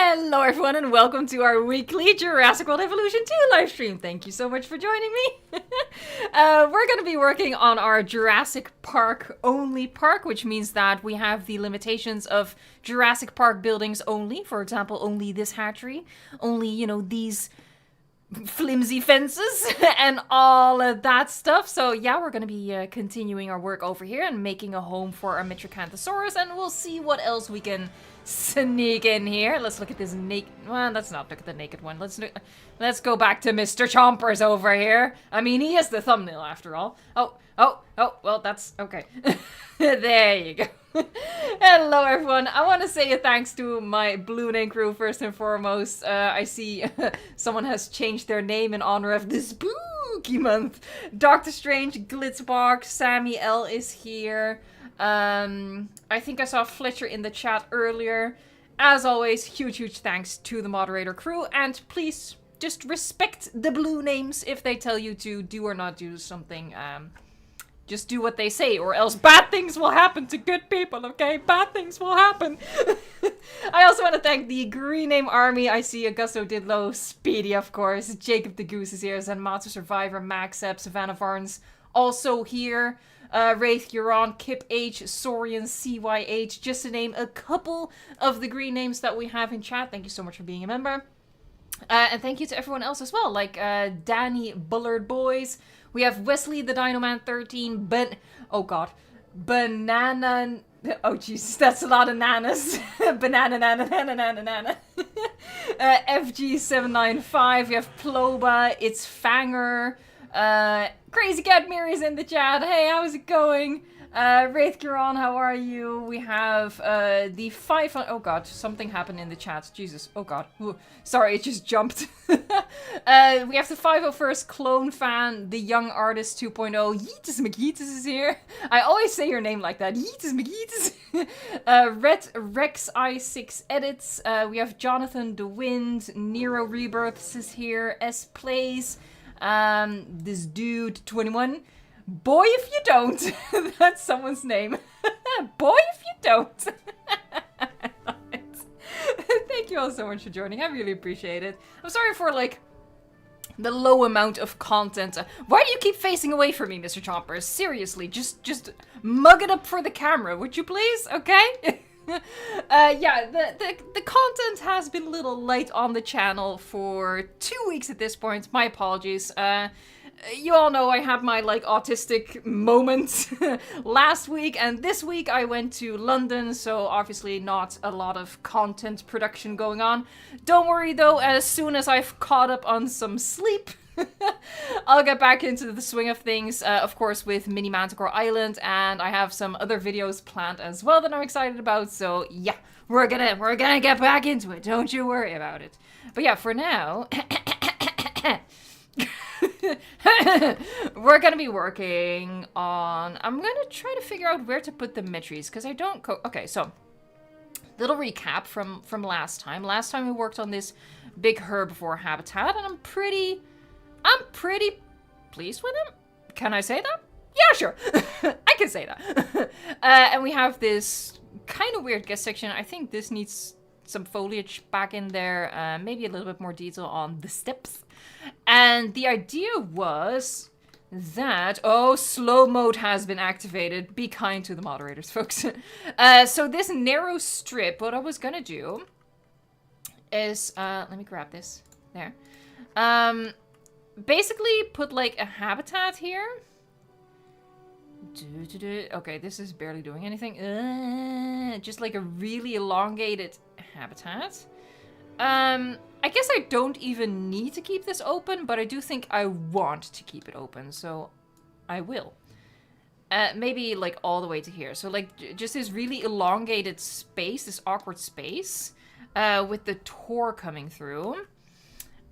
Hello everyone and welcome to our weekly Jurassic World Evolution 2 live stream. Thank you so much for joining me. We're going to be working on our Jurassic Park only park, which means that we have the limitations of Jurassic Park buildings only. For example, only this hatchery, only, you know, these flimsy fences and all of that stuff. So yeah, we're going to be continuing our work over here and making a home for our Mitracanthosaurus, and we'll see what else we can sneak in here. Let's look at this naked... Well, let's not look at the naked one. Let's go back to Mr. Chompers over here. I mean, he is the thumbnail after all. Oh, well, that's... Okay. There you go. Hello, everyone. I want to say a thanks to my Blue Name crew first and foremost. I see someone has changed their name in honor of this spooky month. Doctor Strange, Glitzbox, Sammy L is here. I think I saw Fletcher in the chat earlier. As always, huge thanks to the moderator crew, and please just respect the blue names if they tell you to do or not do something. Just do what they say, or else bad things will happen to good people, okay? Bad things will happen. I also want to thank the Green Name Army. I see Augusto Didlow, Speedy, of course, Jacob the Goose is here, Zenmatsu Survivor, Maxep, Savannah Varnes, also here. Wraith, Euron, Kip H, Saurian, CYH, just to name a couple of the green names that we have in chat. Thank you so much for being a member. And thank you to everyone else as well, like Danny Bullard Boys. We have Wesley the Dino Man 13, but oh god, Banana. Oh Jesus, that's a lot of nanas. Banana, nana. FG795. We have Ploba. It's Fanger. Crazy Cat Mary's in the chat. Hey, how's it going? Wraith Giron, how are you? We have the 500... Oh god, something happened in the chat. Jesus, oh god. Ooh, sorry, it just jumped. We have the 501st Clone Fan, the Young Artist 2.0. Yeetus McYeetus is here. I always say your name like that. Yeetus McYeetus. Red Rex I6 Edits. We have Jonathan the Wind. Nero Rebirths is here. S Plays. This dude, 21. Boy, if you don't. That's someone's name. Boy, if you don't. Thank you all so much for joining. I really appreciate it. I'm sorry for, like, the low amount of content. Why do you keep facing away from me, Mr. Chompers? Seriously, just mug it up for the camera, would you please? Okay? Yeah, the content has been a little light on the channel for 2 weeks at this point. My apologies. You all know I had my, like, autistic moment last week, and this week I went to London, so obviously not a lot of content production going on. Don't worry though, as soon as I've caught up on some sleep, I'll get back into the swing of things, of course with Mini Manticore Island, and I have some other videos planned as well that I'm excited about, so yeah, we're gonna get back into it, don't you worry about it. But yeah, for now... We're gonna be working on... I'm gonna try to figure out where to put the Mitries, because I don't... Okay, so... Little recap from last time. Last time we worked on this big herbivore habitat, and I'm pretty pleased with him. Can I say that? Yeah, sure. I can say that. And we have this kind of weird guest section. I think this needs some foliage back in there. Maybe a little bit more detail on the steps. And the idea was that... Oh, slow mode has been activated. Be kind to the moderators, folks. So this narrow strip, what I was gonna do is... let me grab this. There. Basically put, like, a habitat here. Okay, this is barely doing anything. Just, like, a really elongated habitat. I guess I don't even need to keep this open, but I do think I want to keep it open, so I will. Maybe, like, all the way to here. So, like, just this really elongated space, this awkward space, with the Tor coming through.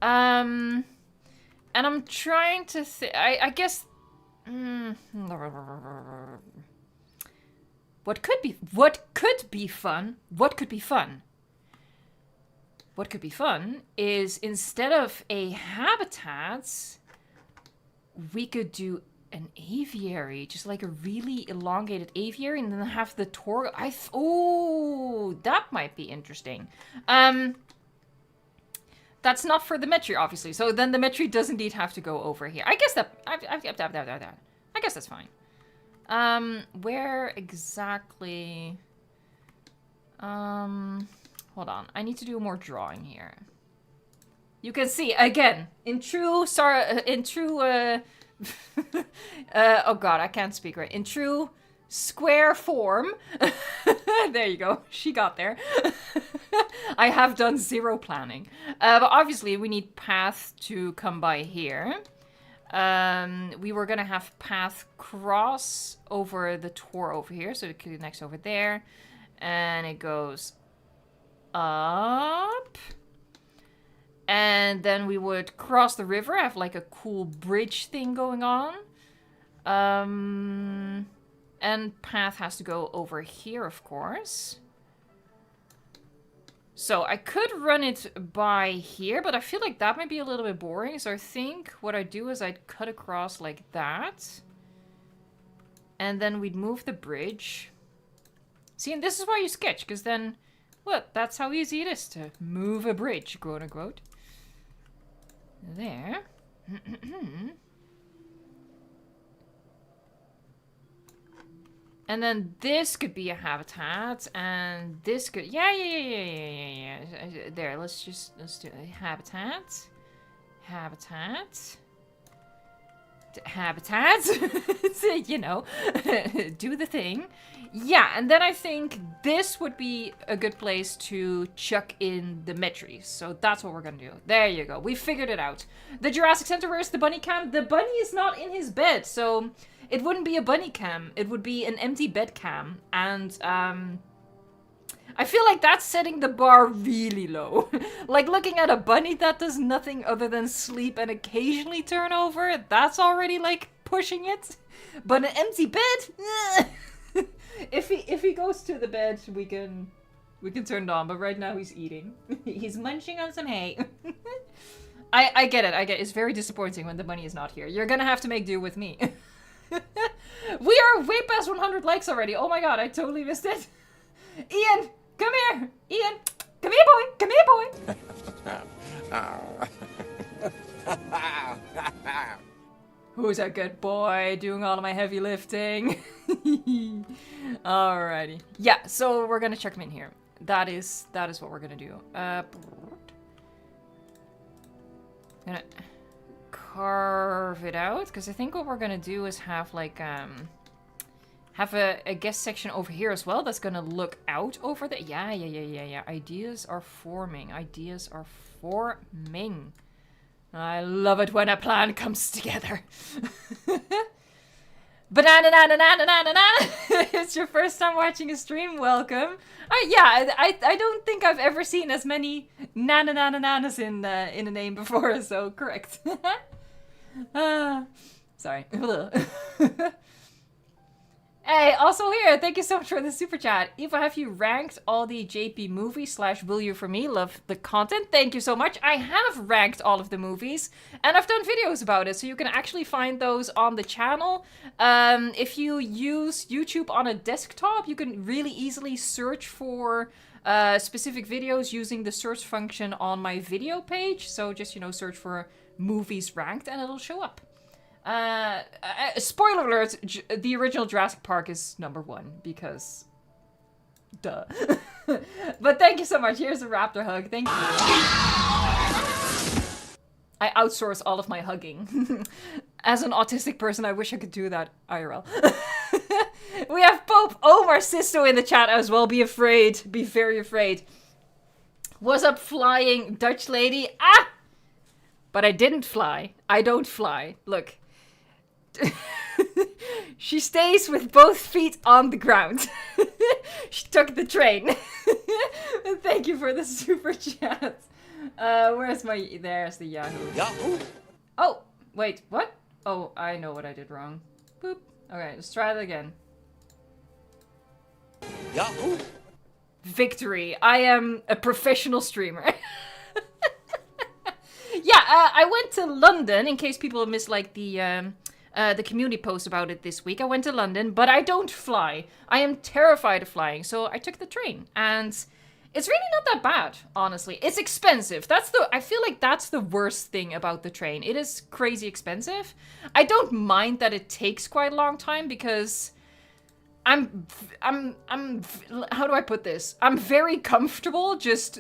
And I'm trying to I guess... What could be fun is, instead of a habitat, we could do an aviary, just like a really elongated aviary, and then have the Tor. Oh, that might be interesting. that's not for the Metri, obviously. So then the Metri does indeed have to go over here. I guess that... I guess that's fine. Where exactly... hold on. I need to do more drawing here. You can see, again, in true... oh god, I can't speak right. In true square form. There you go. She got there. I have done zero planning. But obviously we need path to come by here. We were gonna have path cross over the tor over here. So it connects over there. And it goes up. And then we would cross the river, have like a cool bridge thing going on. And path has to go over here, of course. So I could run it by here, but I feel like that might be a little bit boring. So I think what I'd do is I'd cut across like that. And then we'd move the bridge. See, and this is why you sketch, because then, well, that's how easy it is to move a bridge, quote unquote. There. And then this could be a habitat, and this could... Yeah. There, let's do a habitat. Habitat. You know, do the thing. Yeah, and then I think this would be a good place to chuck in the Metris. So that's what we're gonna do. There you go. We figured it out. The Jurassic Center, where's the bunny cam? The bunny is not in his bed, so it wouldn't be a bunny cam. It would be an empty bed cam. And, I feel like that's setting the bar really low. Like, looking at a bunny that does nothing other than sleep and occasionally turn over, that's already, like, pushing it. But an empty bed? If he goes to the bed, we can turn it on. But right now he's eating. He's munching on some hay. I get it. It's very disappointing when the bunny is not here. You're gonna have to make do with me. We are way past 100 likes already. Oh my god, I totally missed it. Ian, come here. Ian, come here, boy. Come here, boy. Who's a good boy doing all of my heavy lifting? Alrighty. Yeah, so we're gonna check him in here. That is what we're gonna do. Gonna carve it out, because I think what we're gonna do is have like have a guest section over here as well that's gonna look out over the... Yeah. Ideas are forming. I love it when a plan comes together. Banana. It's your first time watching a stream. Welcome. I don't think I've ever seen as many nanas in a name before. So correct. Sorry. Hey, also here, thank you so much for the super chat. Eva, have you ranked all the JP movies / will you for me? Love the content. Thank you so much. I have ranked all of the movies, and I've done videos about it, so you can actually find those on the channel. If you use YouTube on a desktop, you can really easily search for specific videos using the search function on my video page. So just, search for movies ranked, and it'll show up. Spoiler alert, the original Jurassic Park is #1, because... Duh. But thank you so much. Here's a raptor hug. Thank you. I outsource all of my hugging. As an autistic person, I wish I could do that IRL. We have Pope Omar Sisto in the chat as well. Be afraid. Be very afraid. What's up, flying Dutch lady? Ah! But I didn't fly. I don't fly. Look. She stays with both feet on the ground. She took the train. Thank you for the super chat. Where's my... There's the Yahoo. Oh, wait, what? Oh, I know what I did wrong. Boop. Okay, let's try it again. Yahoo! Victory. I am a professional streamer. Yeah, I went to London, in case people missed, like, the community post about it this week. I went to London, but I don't fly. I am terrified of flying, so I took the train. And It's really not that bad, honestly. It's expensive. I feel like that's the worst thing about the train. It is crazy expensive. I don't mind that it takes quite a long time because I'm how do I put this? I'm very comfortable just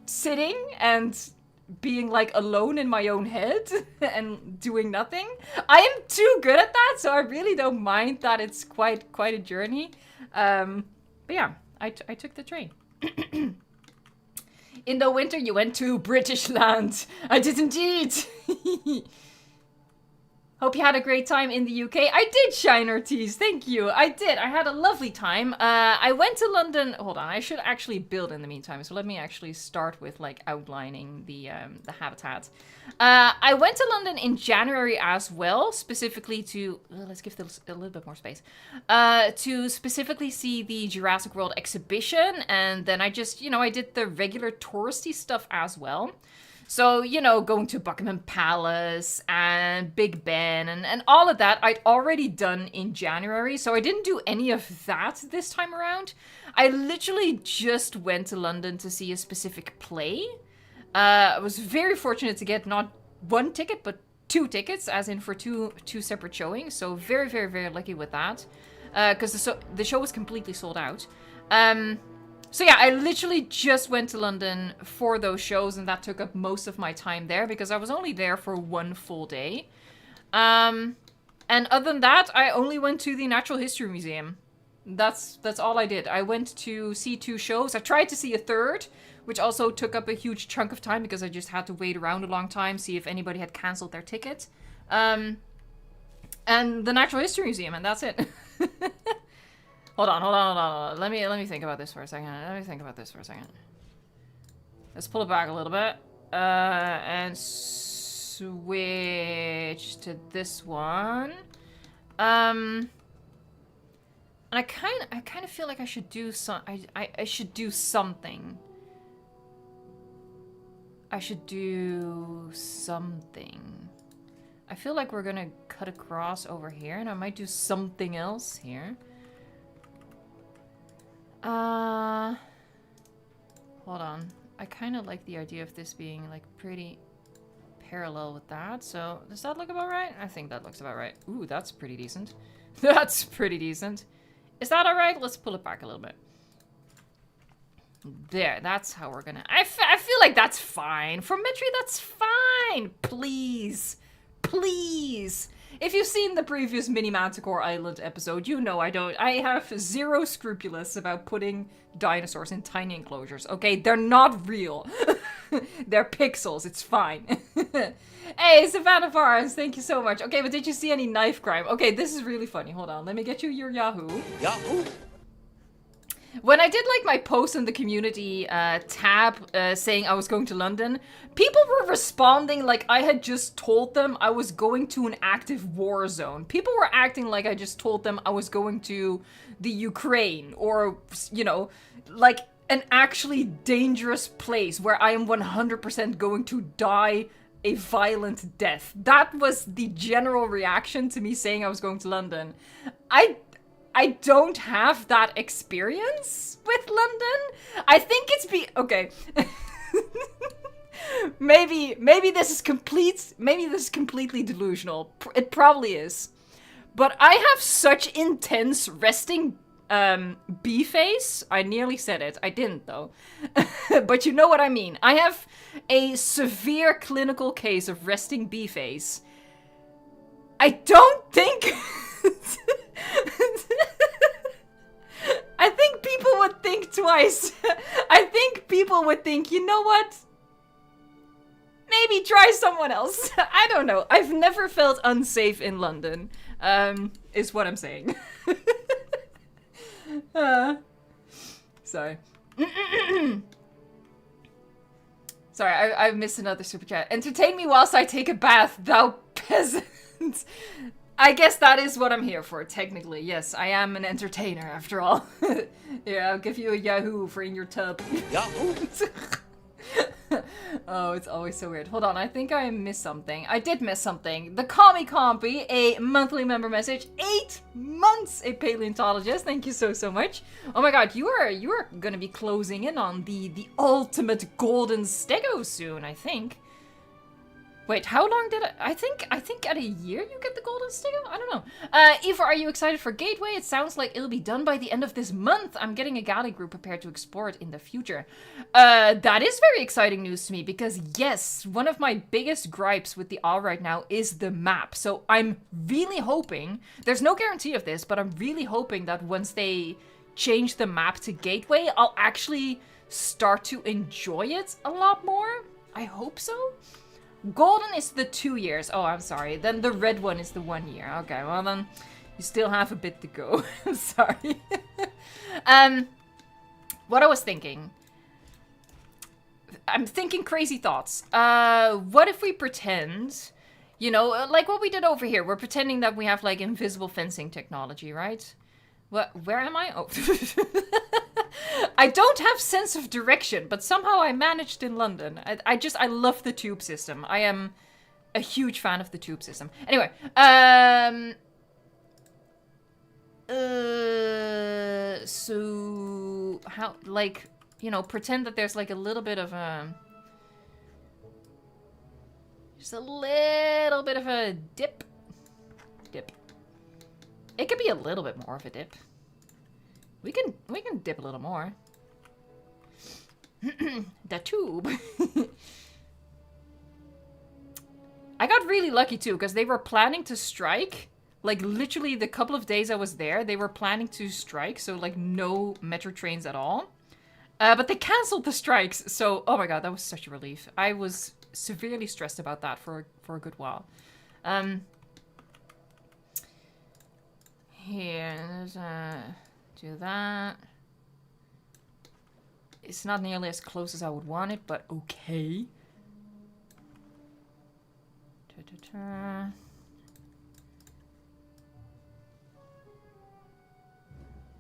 sitting and being like alone in my own head and doing nothing. I am too good at that, so I really don't mind that it's quite a journey. But yeah, I took the train. In the winter, you went to British land. I did indeed. Hope you had a great time in the UK. I did, Shiner Tees. Thank you. I did. I had a lovely time. I went to London. Hold on. I should actually build in the meantime. So let me actually start with like outlining the habitat. I went to London in January as well, specifically to let's give this a little bit more space. To specifically see the Jurassic World exhibition, and then I just I did the regular touristy stuff as well. So, going to Buckingham Palace and Big Ben and all of that, I'd already done in January. So I didn't do any of that this time around. I literally just went to London to see a specific play. I was very fortunate to get not one ticket, but 2 tickets, as in for two separate showings. So very, very, very lucky with that. Because the show was completely sold out. So yeah, I literally just went to London for those shows, and that took up most of my time there because I was only there for 1 full day. And other than that, I only went to the Natural History Museum. That's all I did. I went to see 2 shows. I tried to see a third, which also took up a huge chunk of time because I just had to wait around a long time, see if anybody had canceled their ticket. And the Natural History Museum, and that's it. Hold on. Let me think about this for a second. Let's pull it back a little bit. And switch to this one. And I kind of feel like I should do I should do something. I feel like we're gonna cut across over here, and I might do something else here. Hold on. I kind of like the idea of this being like pretty parallel with that. So does that look about right? I think that looks about right. Ooh, that's pretty decent. That's pretty decent. Is that all right? Let's pull it back a little bit. There, that's how we're gonna... I feel like that's fine. For Mitri, that's fine. Please. Please. If you've seen the previous Mini Manticore Island episode, you know I have zero scrupulous about putting dinosaurs in tiny enclosures, okay? They're not real. They're pixels, it's fine. Hey, Savannah Farms, thank you so much. Okay, but did you see any knife crime? Okay, this is really funny. Hold on, let me get you your Yahoo. Yahoo! When I did like my post in the community tab saying I was going to London, people were responding like I had just told them I was going to an active war zone. People were acting like I just told them I was going to the Ukraine or, like an actually dangerous place where I am 100% going to die a violent death. That was the general reaction to me saying I was going to London. I don't have that experience with London. I think it's okay. maybe this is completely delusional. It probably is. But I have such intense resting bee face. I nearly said it. I didn't though. But you know what I mean. I have a severe clinical case of resting bee face. I don't think I think people would think twice. I think people would think, you know what? Maybe try someone else. I don't know. I've never felt unsafe in London, is what I'm saying. Sorry. Sorry, I missed another super chat. Entertain me whilst I take a bath, thou peasant. I guess that is what I'm here for, technically. Yes, I am an entertainer, after all. Yeah, I'll give you a Yahoo for in your tub. Yahoo! Oh, it's always so weird. Hold on, I think I missed something. I did miss something. The Kami Compy, a monthly member message. 8 months, a paleontologist. Thank you so much. Oh my god, you are gonna be closing in on the ultimate golden stego soon, I think. Wait, how long did I think at a year you get the golden stego? I don't know. Eva, are you excited for Gateway? It sounds like it'll be done by the end of this month. I'm getting a galley group prepared to explore it in the future. That is very exciting news to me because yes, one of my biggest gripes with the OWL right now is the map. So I'm really hoping, there's no guarantee of this, but I'm really hoping that once they change the map to Gateway, I'll actually start to enjoy it a lot more. I hope so. Golden is the 2 years. Oh, I'm sorry. Then the red one is the 1 year. Okay, well then you still have a bit to go. I'm sorry. What I was thinking. I'm thinking crazy thoughts. What if we pretend, you know, like what we did over here. We're pretending that we have like invisible fencing technology, right? What? Where am I? Oh. I don't have sense of direction, but somehow I managed in London. I love the tube system. I am a huge fan of the tube system. Anyway, so how, like, you know, pretend that there's like a little bit of a, just a little bit of a dip. It could be a little bit more of a dip. We can dip a little more. The tube. I got really lucky too, because they were planning to strike. Like literally the couple of days I was there, they were planning to strike, so like no metro trains at all. But they canceled the strikes, so oh my god, that was such a relief. I was severely stressed about that for a good while. Here, there's do that. It's not nearly as close as I would want it, but okay.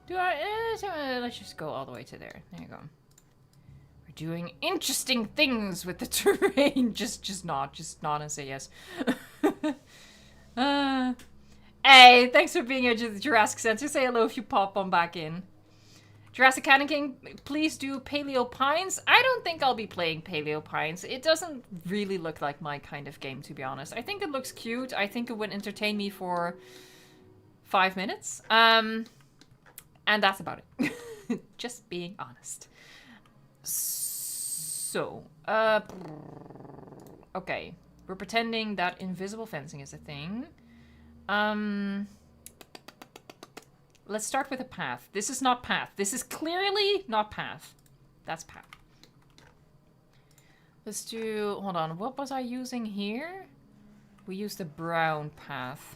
Do I? Let's just go all the way to there. There you go. We're doing interesting things with the terrain. Just nod and say yes. Hey, thanks for being here, Jurassic Center. Say hello if you pop on back in. Jurassic Cannon King, please do Paleo Pines. I don't think I'll be playing Paleo Pines. It doesn't really look like my kind of game, to be honest. I think it looks cute. I think it would entertain me for 5 minutes. And that's about it. Just being honest. So, okay. We're pretending that invisible fencing is a thing. Let's start with a path. This is not path. This is clearly not path. That's path. Let's do... Hold on. What was I using here? We used the brown path.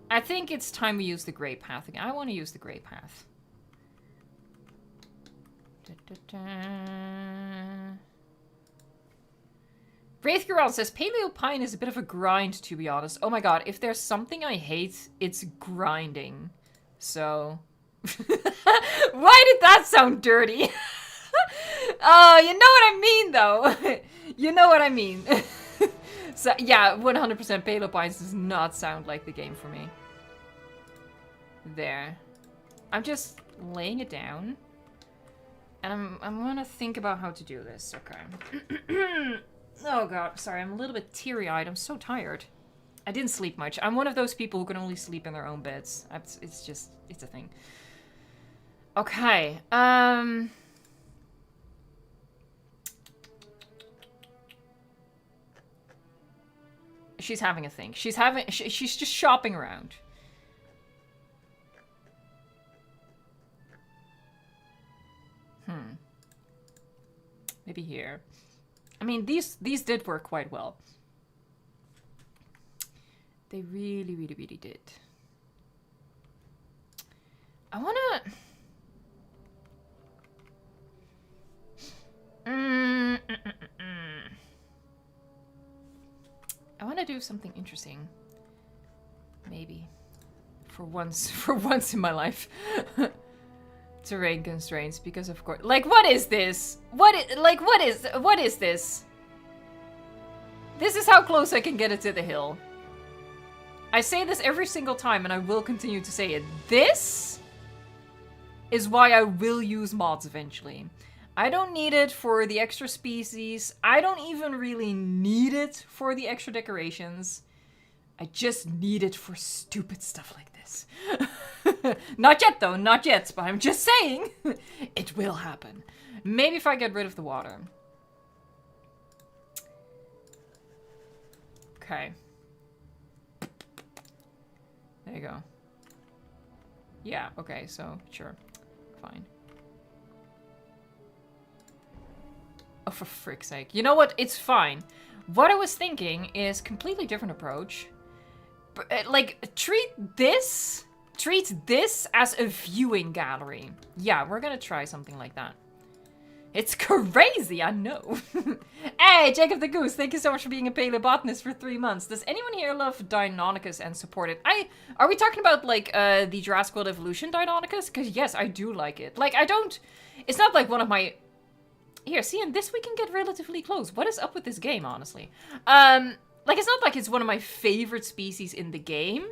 I think it's time we use the gray path again. I want to use the gray path. Wraithguron says, Paleo Pine is a bit of a grind, to be honest. Oh my god, if there's something I hate, it's grinding. So... Why did that sound dirty? Oh, you know what I mean, though. You know what I mean. So, yeah, 100% Paleo Pines does not sound like the game for me. There. I'm just laying it down. And I'm gonna think about how to do this. Okay. Oh god, sorry, I'm a little bit teary-eyed. I'm so tired. I didn't sleep much. I'm one of those people who can only sleep in their own beds. It's just, it's a thing. Okay, she's having a thing. She's just shopping around. Maybe here. I mean, these did work quite well. They really, really, really did. I wanna... I wanna do something interesting. Maybe. For once in my life. Terrain constraints, because of course... Like, what is this? What is this? This is how close I can get it to the hill. I say this every single time, and I will continue to say it. This is why I will use mods eventually. I don't need it for the extra species. I don't even really need it for the extra decorations. I just need it for stupid stuff like this. Not yet, though. Not yet. But I'm just saying. It will happen. Maybe if I get rid of the water. Okay. There you go. Yeah, okay, so, sure. Fine. Oh, for frick's sake. You know what? It's fine. What I was thinking is completely different approach. Like, treat this as a viewing gallery. Yeah, we're gonna try something like that. It's crazy, I know. Hey, Jacob the Goose, thank you so much for being a paleobotanist for 3 months. Does anyone here love Deinonychus and support it? Are we talking about, like, the Jurassic World Evolution Deinonychus? Because, yes, I do like it. Like, I don't... It's not like one of my... Here, see, and this we can get relatively close. What is up with this game, honestly? Like, it's not like it's one of my favorite species in the game,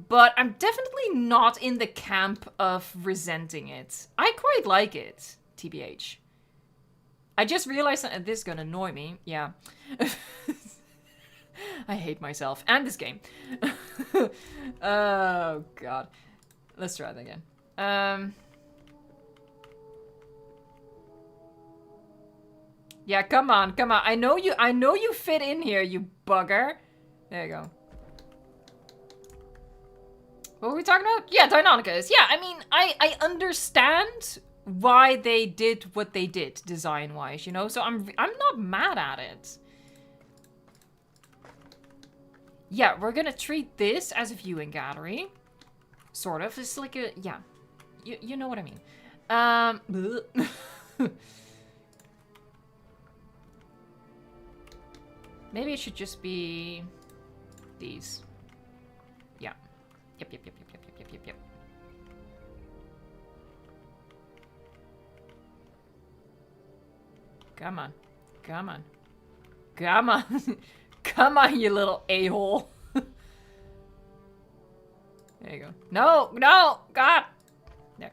but I'm definitely not in the camp of resenting it. I quite like it, TBH. I just realized that this is gonna annoy me. Yeah. I hate myself. And this game. Oh, God. Let's try that again. Yeah, come on, come on. I know you fit in here, you bugger. There you go. What were we talking about? Yeah, Deinonychus. Yeah, I mean, I understand why they did what they did design-wise, you know? So I'm not mad at it. Yeah, we're gonna treat this as a viewing gallery. Sort of. It's like a... Yeah. You know what I mean. Maybe it should just be these. Yeah. Yep. Come on. Come on. Come on. Come on, you little a-hole. There you go. No! No! God! There.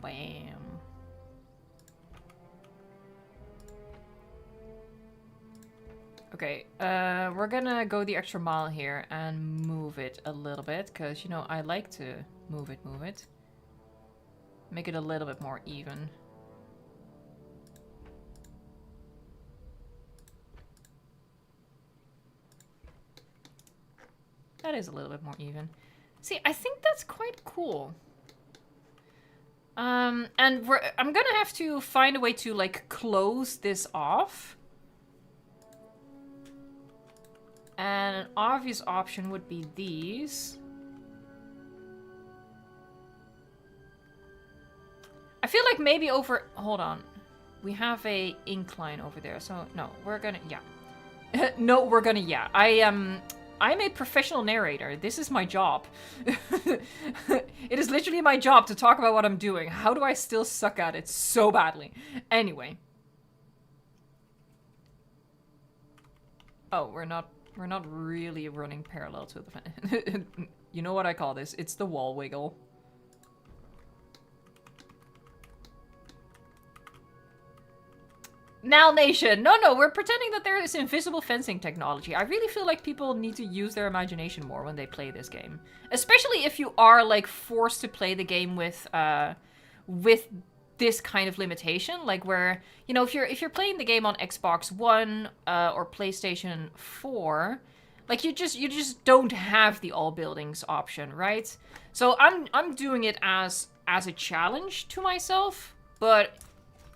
Bam. Okay, we're gonna go the extra mile here and move it a little bit, because, you know, I like to move it. Make it a little bit more even. That is a little bit more even. See, I think that's quite cool. And I'm gonna have to find a way to, like, close this off. And an obvious option would be these. I feel like maybe over... Hold on. We have a incline over there, so no, we're gonna... Yeah. No, we're gonna... Yeah. I'm a professional narrator. This is my job. It is literally my job to talk about what I'm doing. How do I still suck at it so badly? Anyway. Oh, we're not really running parallel to the fence. You know what I call this? It's the wall wiggle. Now, Nation. No, we're pretending that there is invisible fencing technology. I really feel like people need to use their imagination more when they play this game. Especially if you are, like, forced to play the game with this kind of limitation. Like, where, you know, if you're playing the game on Xbox One or PlayStation 4, like, you just don't have the all buildings option, right? So I'm doing it as a challenge to myself, but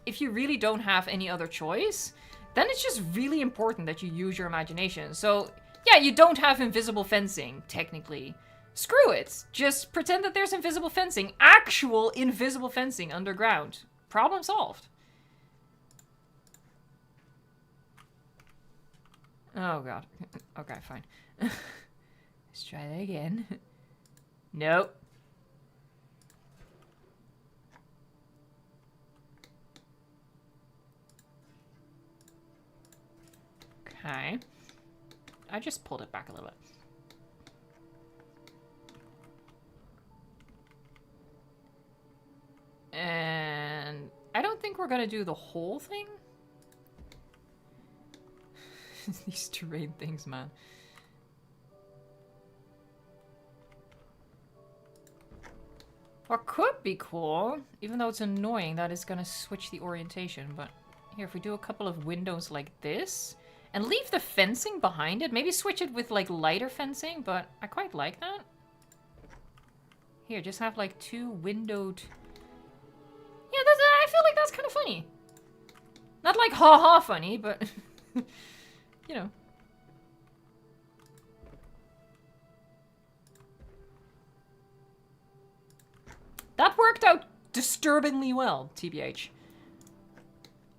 if you really don't have any other choice, then it's just really important that you use your imagination. So, yeah, you don't have invisible fencing, technically. Screw it. Just pretend that there's invisible fencing. Actual invisible fencing underground. Problem solved. Oh, God. Okay, fine. Let's try that again. Nope. Okay. I just pulled it back a little bit. And I don't think we're gonna do the whole thing. These terrain things, man. What could be cool, even though it's annoying that it's gonna switch the orientation, but here, if we do a couple of windows like this, and leave the fencing behind it, maybe switch it with like lighter fencing, but I quite like that. Here, just have like 2 windowed... Yeah, I feel like that's kind of funny. Not like ha-ha funny, but... you know. That worked out disturbingly well, TBH.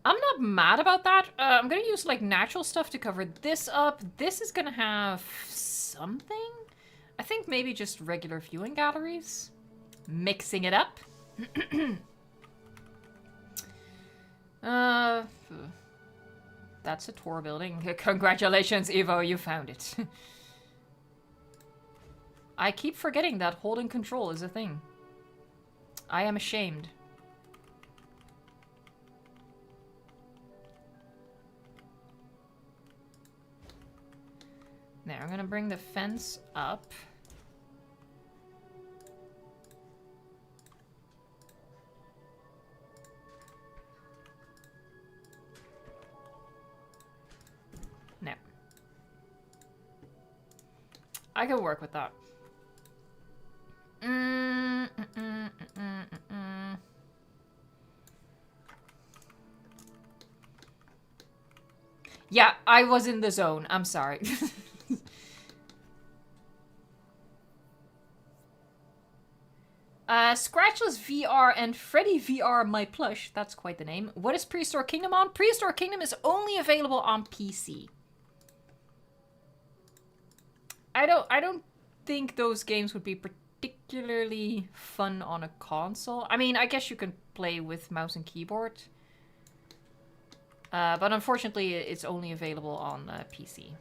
I'm not mad about that. I'm gonna use like natural stuff to cover this up. This is gonna have something. I think maybe just regular viewing galleries. Mixing it up. That's a tour building. Congratulations, Evo, you found it. I keep forgetting that holding control is a thing. I am ashamed. There, I'm gonna bring the fence up. Now. I can work with that. Yeah, I was in the zone. I'm sorry. Scratchless VR and Freddy VR My Plush. That's quite the name. What is Prehistoric Kingdom on? Prehistoric Kingdom is only available on PC. I don't think those games would be particularly fun on a console. I mean, I guess you can play with mouse and keyboard. But unfortunately, it's only available on PC.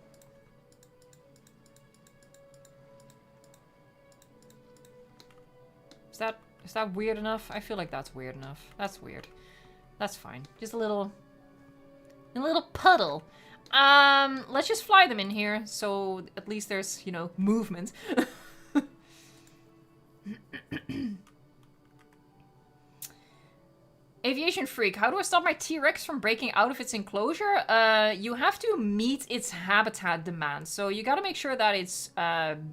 Is that weird enough? I feel like that's weird enough. That's weird. That's fine. Just a little puddle. Let's just fly them in here, so at least there's, you know, movement. Aviation Freak, how do I stop my T-Rex from breaking out of its enclosure? You have to meet its habitat demands. So you gotta make sure that it's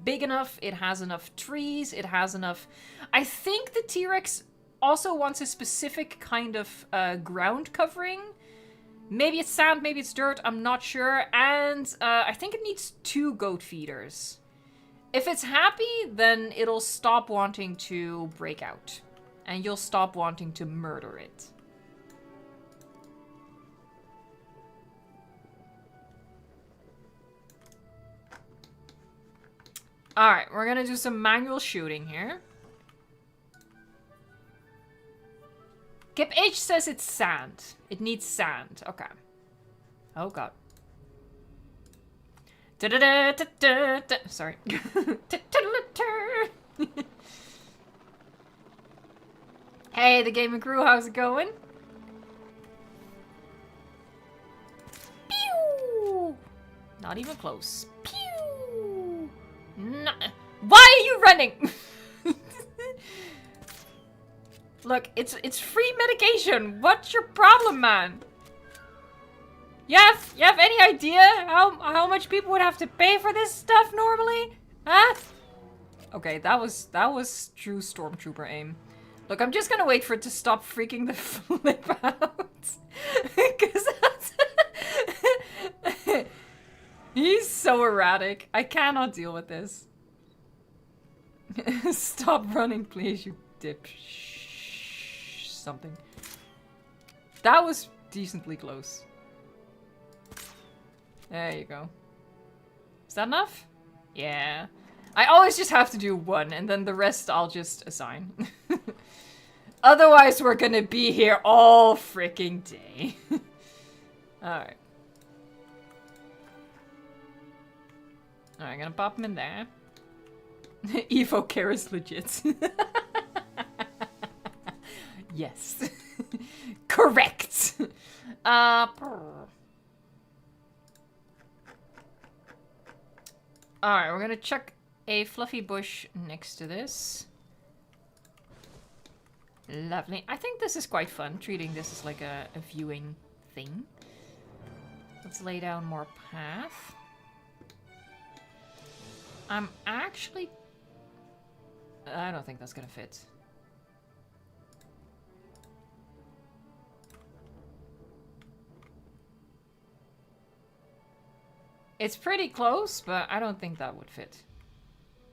big enough, it has enough trees, it has enough... I think the T-Rex also wants a specific kind of ground covering. Maybe it's sand, maybe it's dirt, I'm not sure. And I think it needs 2 goat feeders. If it's happy, then it'll stop wanting to break out. And you'll stop wanting to murder it. Alright, we're gonna do some manual shooting here. Kip H says it's sand. It needs sand. Okay. Oh god. Sorry. Hey, the gaming crew, how's it going? Pew! Not even close. Pew! No. Why are you running? Look, it's free medication. What's your problem, man? You have any idea how much people would have to pay for this stuff normally? Huh? Okay, that was true stormtrooper aim. Look, I'm just gonna wait for it to stop freaking the flip out. Because that's... He's so erratic. I cannot deal with this. Stop running, please, you dip. Shh, something. That was decently close. There you go. Is that enough? Yeah. I always just have to do one, and then the rest I'll just assign. Otherwise, we're gonna be here all freaking day. Alright. Alright, I'm gonna pop him in there. Evo care is legit. Yes. Correct. Alright, we're gonna chuck a fluffy bush next to this. Lovely. I think this is quite fun, treating this as like a viewing thing. Let's lay down more path. I'm actually... I don't think that's gonna fit. It's pretty close, but I don't think that would fit.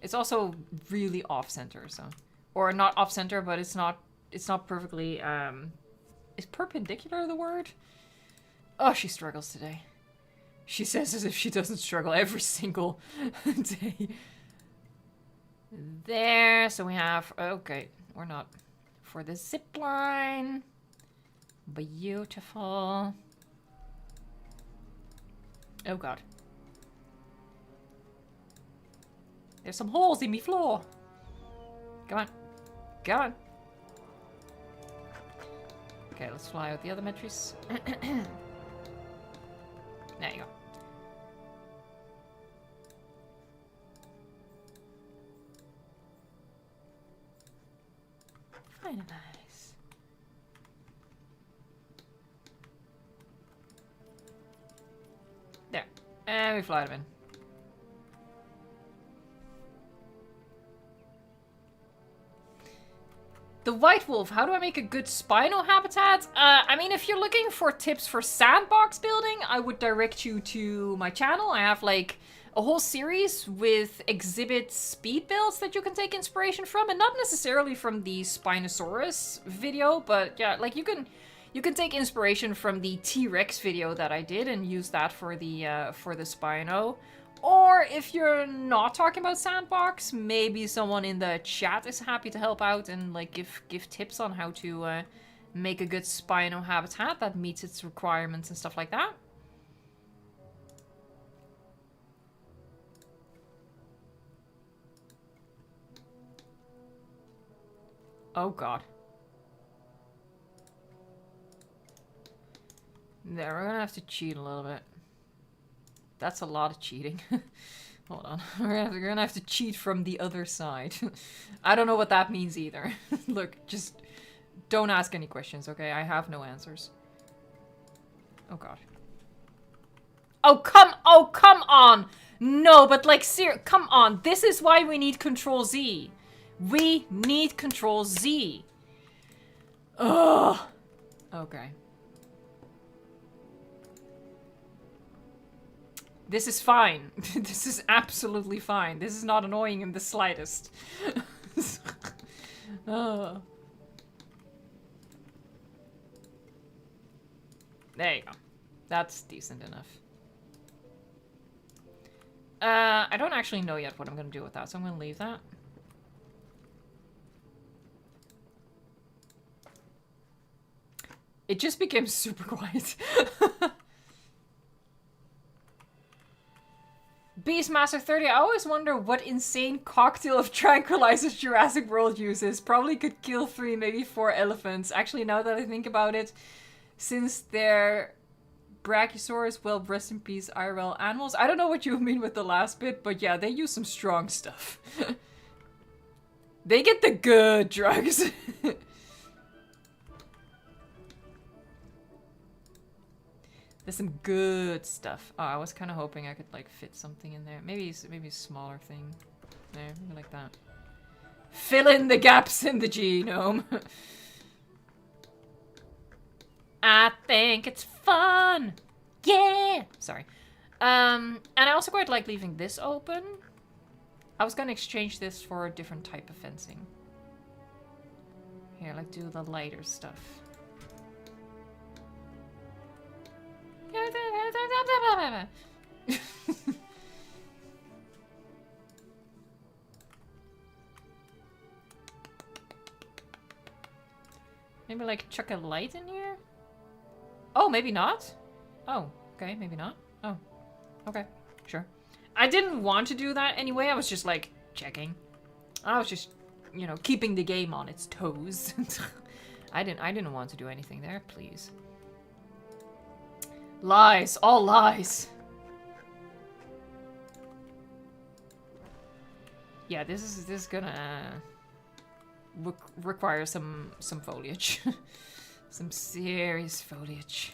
It's also really off-center, so... Or not off-center, but it's not perfectly, Is perpendicular the word? Oh, she struggles today. She says as if she doesn't struggle every single day. There, so we have... Okay, we're not... For the zip line. Beautiful. Oh god. There's some holes in me floor. Come on. Come on. Okay, let's fly out the other metries. There you go. Finalize. There. And we fly them in. The White Wolf, how do I make a good Spino habitat? I mean, if you're looking for tips for sandbox building, I would direct you to my channel. I have like a whole series with exhibit speed builds that you can take inspiration from, and not necessarily from the Spinosaurus video, but yeah, like you can take inspiration from the T-Rex video that I did and use that for the Spino. Or if you're not talking about sandbox, maybe someone in the chat is happy to help out and like give tips on how to make a good Spino habitat that meets its requirements and stuff like that. Oh god. There, we're gonna have to cheat a little bit. That's a lot of cheating. Hold on. We're gonna have to cheat from the other side. I don't know what that means either. Look, just don't ask any questions, okay? I have no answers. Oh god. Oh come on! No, but like, come on. This is why we need Control Z. We need Control Z. Ugh. Okay. This is fine. This is absolutely fine. This is not annoying in the slightest. Oh. There you go. That's decent enough. I don't actually know yet what I'm gonna do with that, so I'm gonna leave that. It just became super quiet. Beastmaster 30, I always wonder what insane cocktail of tranquilizers Jurassic World uses. Probably could kill 3, maybe 4 elephants. Actually, now that I think about it, since they're Brachiosaurus, well, rest in peace, IRL animals. I don't know what you mean with the last bit, but yeah, they use some strong stuff. They get the good drugs. There's some good stuff. Oh, I was kind of hoping I could like fit something in there. Maybe a smaller thing. There, maybe like that. Fill in the gaps in the genome. I think it's fun. Yeah. Sorry. And I also quite like leaving this open. I was gonna exchange this for a different type of fencing. Here, like do the lighter stuff. Maybe like chuck a light in here? Oh, maybe not? Oh, okay, maybe not. Oh, okay, sure. I didn't want to do that anyway. I was just like checking. I was just, you know, keeping the game on its toes. I didn't want to do anything there, please. Lies, all lies. Yeah, this is gonna require some foliage. Some serious foliage.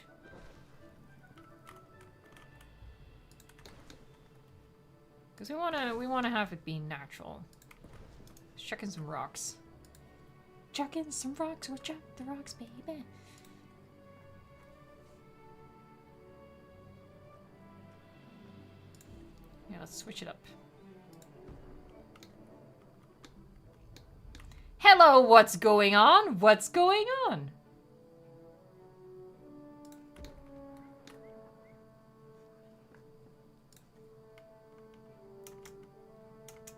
Because we wanna have it be natural. Let's chuck in some rocks. Chuck in some rocks, we'll chuck the rocks, baby. Yeah, let's switch it up. Hello, what's going on? What's going on?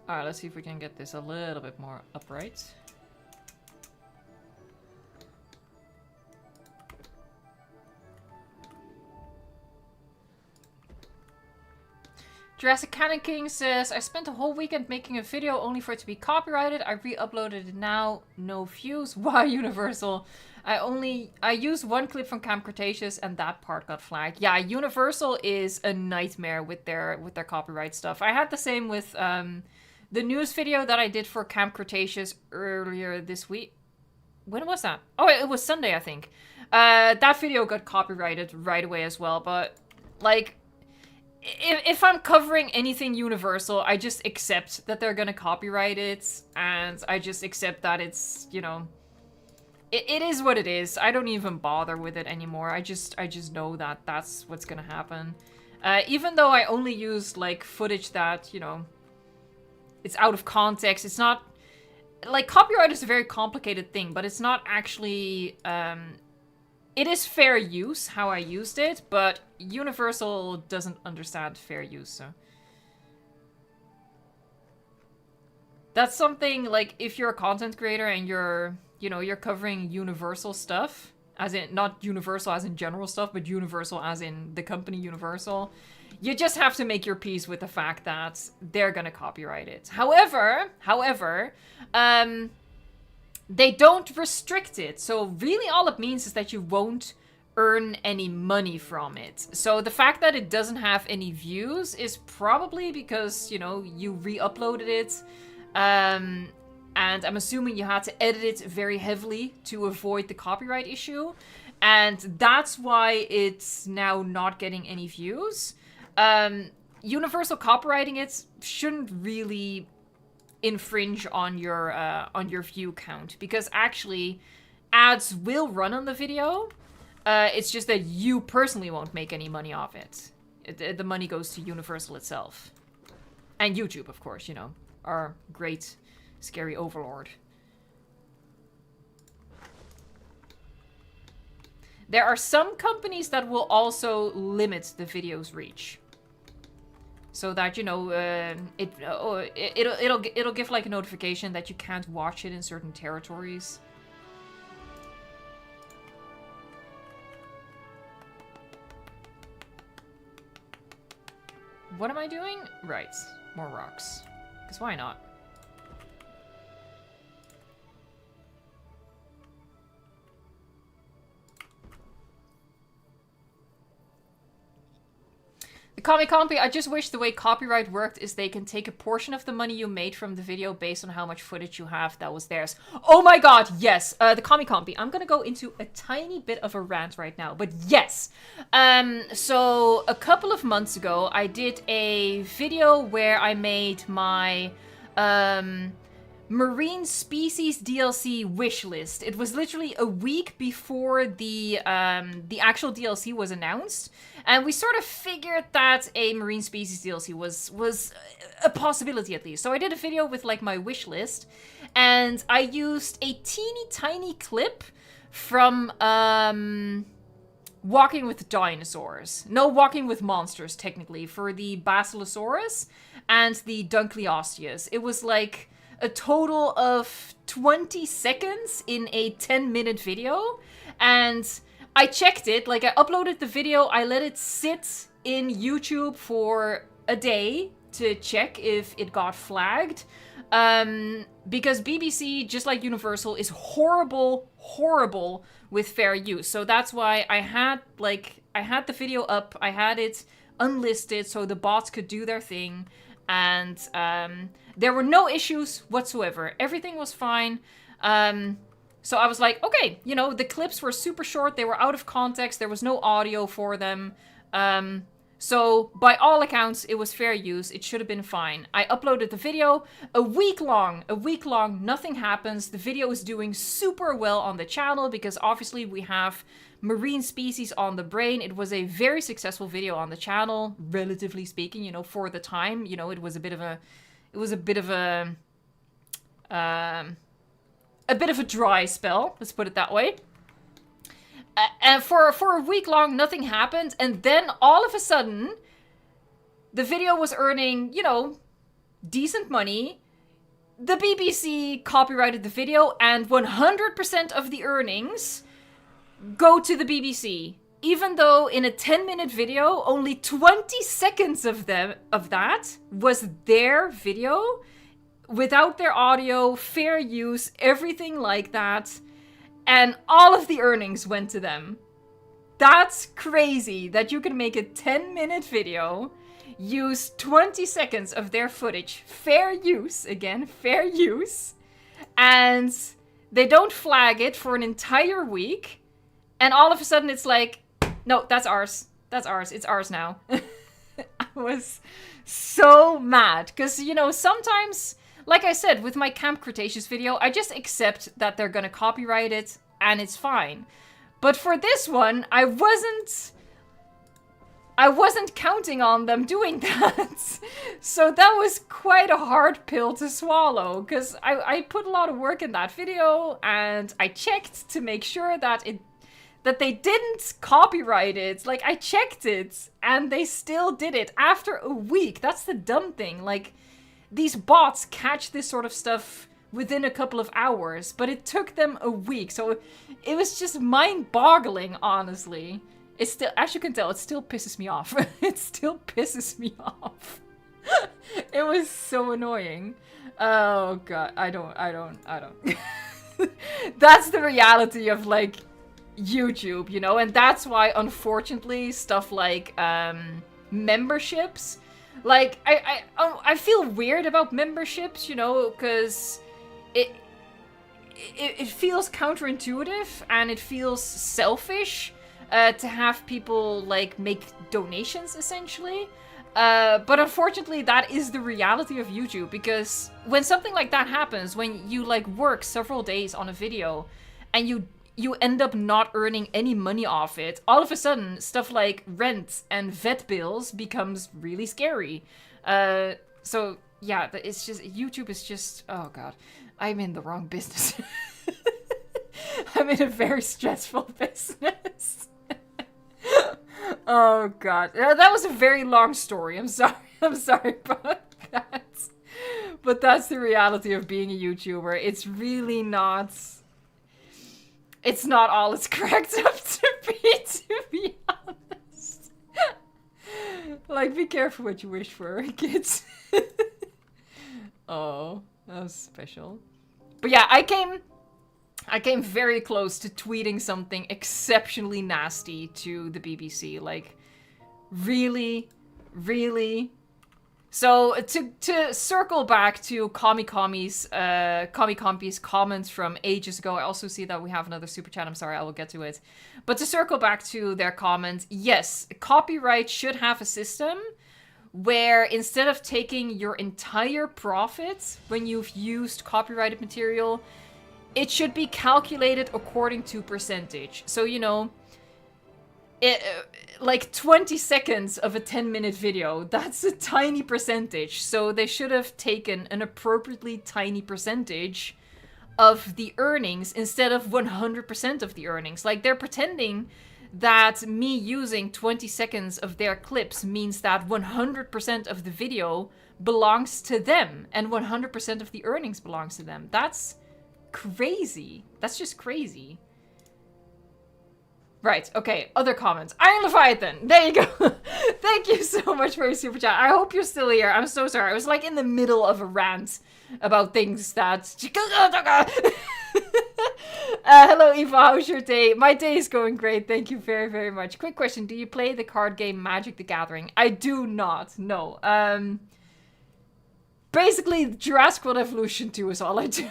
Alright, let's see if we can get this a little bit more upright. Jurassic Canon King says, I spent a whole weekend making a video only for it to be copyrighted. I re-uploaded it now. No views. Why, Universal? I used one clip from Camp Cretaceous and that part got flagged. Yeah, Universal is a nightmare with their copyright stuff. I had the same with the news video that I did for Camp Cretaceous earlier this week. When was that? Oh, it was Sunday, I think. That video got copyrighted right away as well, but like, if I'm covering anything Universal, I just accept that they're gonna copyright it, and I just accept that it's, you know, it is what it is. I don't even bother with it anymore. I just know that that's what's gonna happen. Even though I only use, like, footage that, you know, it's out of context. It's not, like, copyright is a very complicated thing, but it's not actually, it is fair use, how I used it, but Universal doesn't understand fair use, so. That's something, like, if you're a content creator and you're, you know, you're covering Universal stuff, as in, not Universal as in general stuff, but Universal as in the company Universal, you just have to make your peace with the fact that they're gonna copyright it. However, they don't restrict it, so really all it means is that you won't earn any money from it. So the fact that it doesn't have any views is probably because, you know, you re-uploaded it, and I'm assuming you had to edit it very heavily to avoid the copyright issue, and that's why it's now not getting any views. Universal copywriting it shouldn't really infringe on your view count, because actually ads will run on the video. It's just that you personally won't make any money off it. The money goes to Universal itself. And YouTube, of course, you know, our great scary overlord. There are some companies that will also limit the video's reach. So that, you know, it'll give like a notification that you can't watch it in certain territories. What am I doing? Right, more rocks. Because why not? Compy, I just wish the way copyright worked is they can take a portion of the money you made from the video based on how much footage you have that was theirs. Oh my god, yes. The Compy, I'm gonna go into a tiny bit of a rant right now, but yes. So a couple of months ago, I did a video where I made my marine species DLC wish list. It was literally a week before the actual DLC was announced, and we sort of figured that a marine species DLC was a possibility at least. So I did a video with like my wish list, and I used a teeny tiny clip from Walking with Dinosaurs. No, Walking with Monsters technically, for the Basilosaurus and the Dunkleosteus. It was like a total of 20 seconds in a 10-minute video. And I checked it, like I uploaded the video, I let it sit in YouTube for a day to check if it got flagged. Because BBC, just like Universal, is horrible with fair use. So that's why I had the video up, I had it unlisted so the bots could do their thing. And there were no issues whatsoever. Everything was fine. So I was like, okay, you know, the clips were super short. They were out of context. There was no audio for them. So by all accounts, it was fair use. It should have been fine. I uploaded the video a week long, nothing happens. The video is doing super well on the channel because obviously we have marine species on the brain. It was a very successful video on the channel, relatively speaking, you know, for the time. You know, it was a bit of a dry spell, let's put it that way. And for a week long, nothing happened. And then all of a sudden, the video was earning, you know, decent money. The BBC copyrighted the video and 100% of the earnings go to the BBC. Even though in a 10-minute video, only 20 seconds of that was their video, without their audio, fair use, everything like that. And all of the earnings went to them. That's crazy that you can make a 10-minute video, use 20 seconds of their footage, fair use, again, fair use, and they don't flag it for an entire week, and all of a sudden it's like, no, that's ours. That's ours. It's ours now. I was so mad, because, you know, sometimes, like I said, with my Camp Cretaceous video, I just accept that they're gonna copyright it, and it's fine. But for this one, I wasn't counting on them doing that. So that was quite a hard pill to swallow, because I put a lot of work in that video, and I checked to make sure that they didn't copyright it. Like, I checked it, and they still did it after a week. That's the dumb thing. Like, these bots catch this sort of stuff within a couple of hours, but it took them a week. So it was just mind-boggling, honestly. It's still, as you can tell, it still pisses me off. It still pisses me off. It was so annoying. Oh god, I don't. That's the reality of, like, YouTube, you know? And that's why, unfortunately, stuff like memberships, like, I feel weird about memberships, you know, because it feels counterintuitive and it feels selfish to have people, like, make donations, essentially. But unfortunately, that is the reality of YouTube, because when something like that happens, when you, like, work several days on a video and you end up not earning any money off it, all of a sudden, stuff like rent and vet bills becomes really scary. So, yeah, it's just, YouTube is just, oh god, I'm in the wrong business. I'm in a very stressful business. Oh god, that was a very long story. I'm sorry about that. But that's the reality of being a YouTuber. It's really not... It's not all it's cracked up to be honest. Like, be careful what you wish for, kids. Oh, that was special. But yeah, I came very close to tweeting something exceptionally nasty to the BBC. Like, really, really. So, to circle back to Kami-Kami's comments from ages ago, I also see that we have another super chat. I'm sorry, I will get to it. But to circle back to their comment, yes, copyright should have a system where instead of taking your entire profit when you've used copyrighted material, it should be calculated according to percentage. So, you know, like 20 seconds of a 10-minute video, that's a tiny percentage. So they should have taken an appropriately tiny percentage of the earnings instead of 100% of the earnings. Like, they're pretending that me using 20 seconds of their clips means that 100% of the video belongs to them and 100% of the earnings belongs to them. That's crazy. That's just crazy. Right, okay, other comments. Iron Leviathan, there you go. Thank you so much for your super chat. I hope you're still here. I'm so sorry. I was like in the middle of a rant about things that... hello Eva, how's your day? My day is going great, thank you very, very much. Quick question, do you play the card game Magic the Gathering? I do not, no. Basically, Jurassic World Evolution 2 is all I do.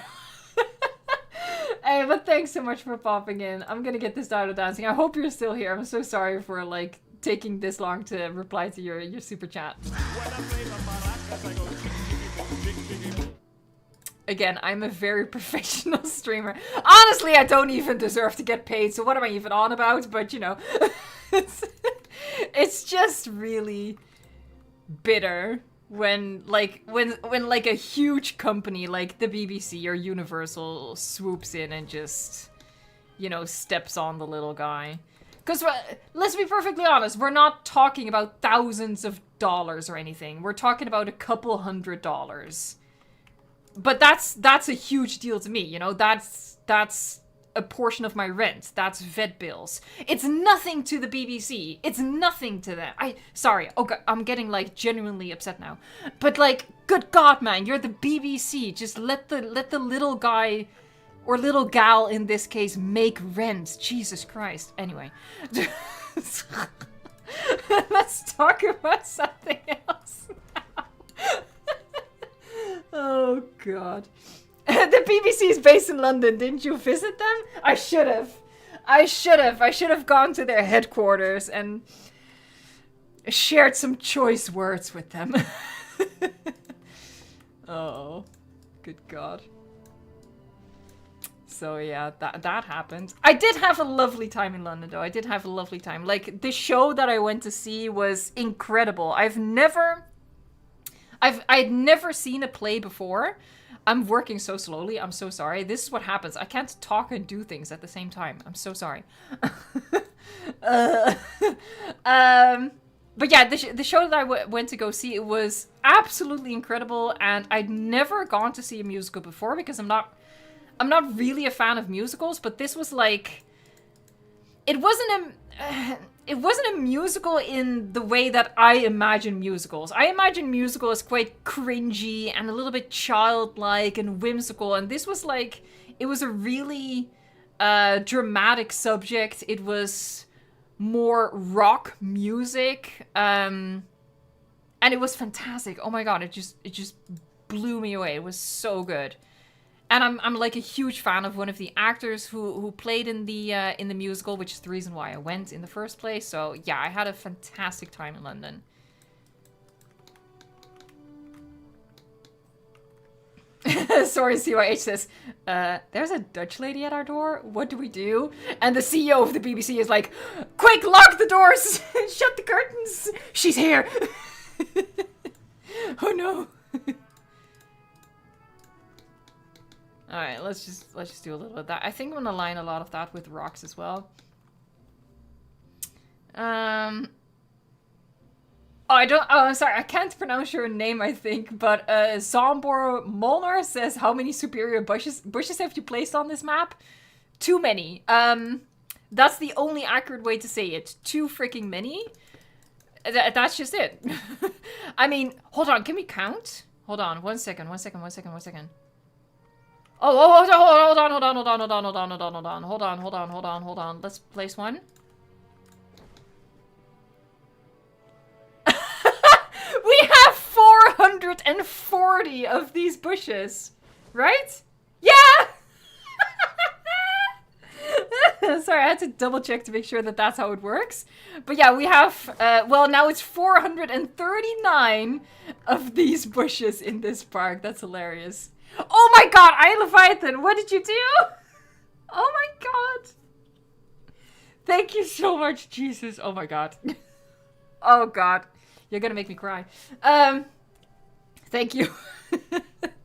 Hey, but thanks so much for popping in. I'm gonna get this Dino dancing. I hope you're still here. I'm so sorry for, like, taking this long to reply to your super chat. Again, I'm a very professional streamer. Honestly, I don't even deserve to get paid, so what am I even on about? But, you know, it's just really bitter when like a huge company like the BBC or Universal swoops in and just, you know, steps on the little guy. Because let's be perfectly honest, we're not talking about thousands of dollars or anything. We're talking about a couple $100. But that's a huge deal to me, you know. That's a portion of my rent. That's vet bills. It's nothing to the BBC. It's nothing to them. Sorry. Okay, I'm getting like genuinely upset now. But like, good God, man, you're the BBC. Just let the little guy or little gal in this case make rent. Jesus Christ. Anyway, let's talk about something else now. Oh God. The BBC is based in London. Didn't you visit them? I should have. I should have gone to their headquarters and shared some choice words with them. Oh, good God. So yeah, that happened. I did have a lovely time in London, though. I did have a lovely time. Like, the show that I went to see was incredible. I'd never seen a play before. I'm working so slowly. I'm so sorry. This is what happens. I can't talk and do things at the same time. I'm so sorry. But yeah, the show that I went to go see, it was absolutely incredible. And I'd never gone to see a musical before because I'm not really a fan of musicals. But this was like, it wasn't a musical in the way that I imagine musicals. I imagine musical as quite cringy and a little bit childlike and whimsical. And this was like, it was a really dramatic subject. It was more rock music. And it was fantastic. Oh my God, it just blew me away. It was so good. And I'm like a huge fan of one of the actors who played in the musical, which is the reason why I went in the first place. So yeah, I had a fantastic time in London. Sorry, CYH says, there's a Dutch lady at our door. What do we do? And the CEO of the BBC is like, quick, lock the doors, shut the curtains. She's here. Oh no. All right, let's just do a little of that. I think I'm gonna line a lot of that with rocks as well. Oh, I'm sorry, I can't pronounce your name, I think, but Zombor Molnar says, how many superior bushes have you placed on this map? Too many. That's the only accurate way to say it. Too freaking many. That's just it. I mean, hold on, can we count? Hold on, one second. Oh, hold on. Let's place one. We have 440 of these bushes, right? Yeah! Sorry, I had to double check to make sure that that's how it works. But yeah, we have, well, now it's 439 of these bushes in this park. That's hilarious. Oh my God, Leviathan, what did you do? Oh my God. Thank you so much, Jesus. Oh my God. Oh God. You're gonna make me cry. Thank you.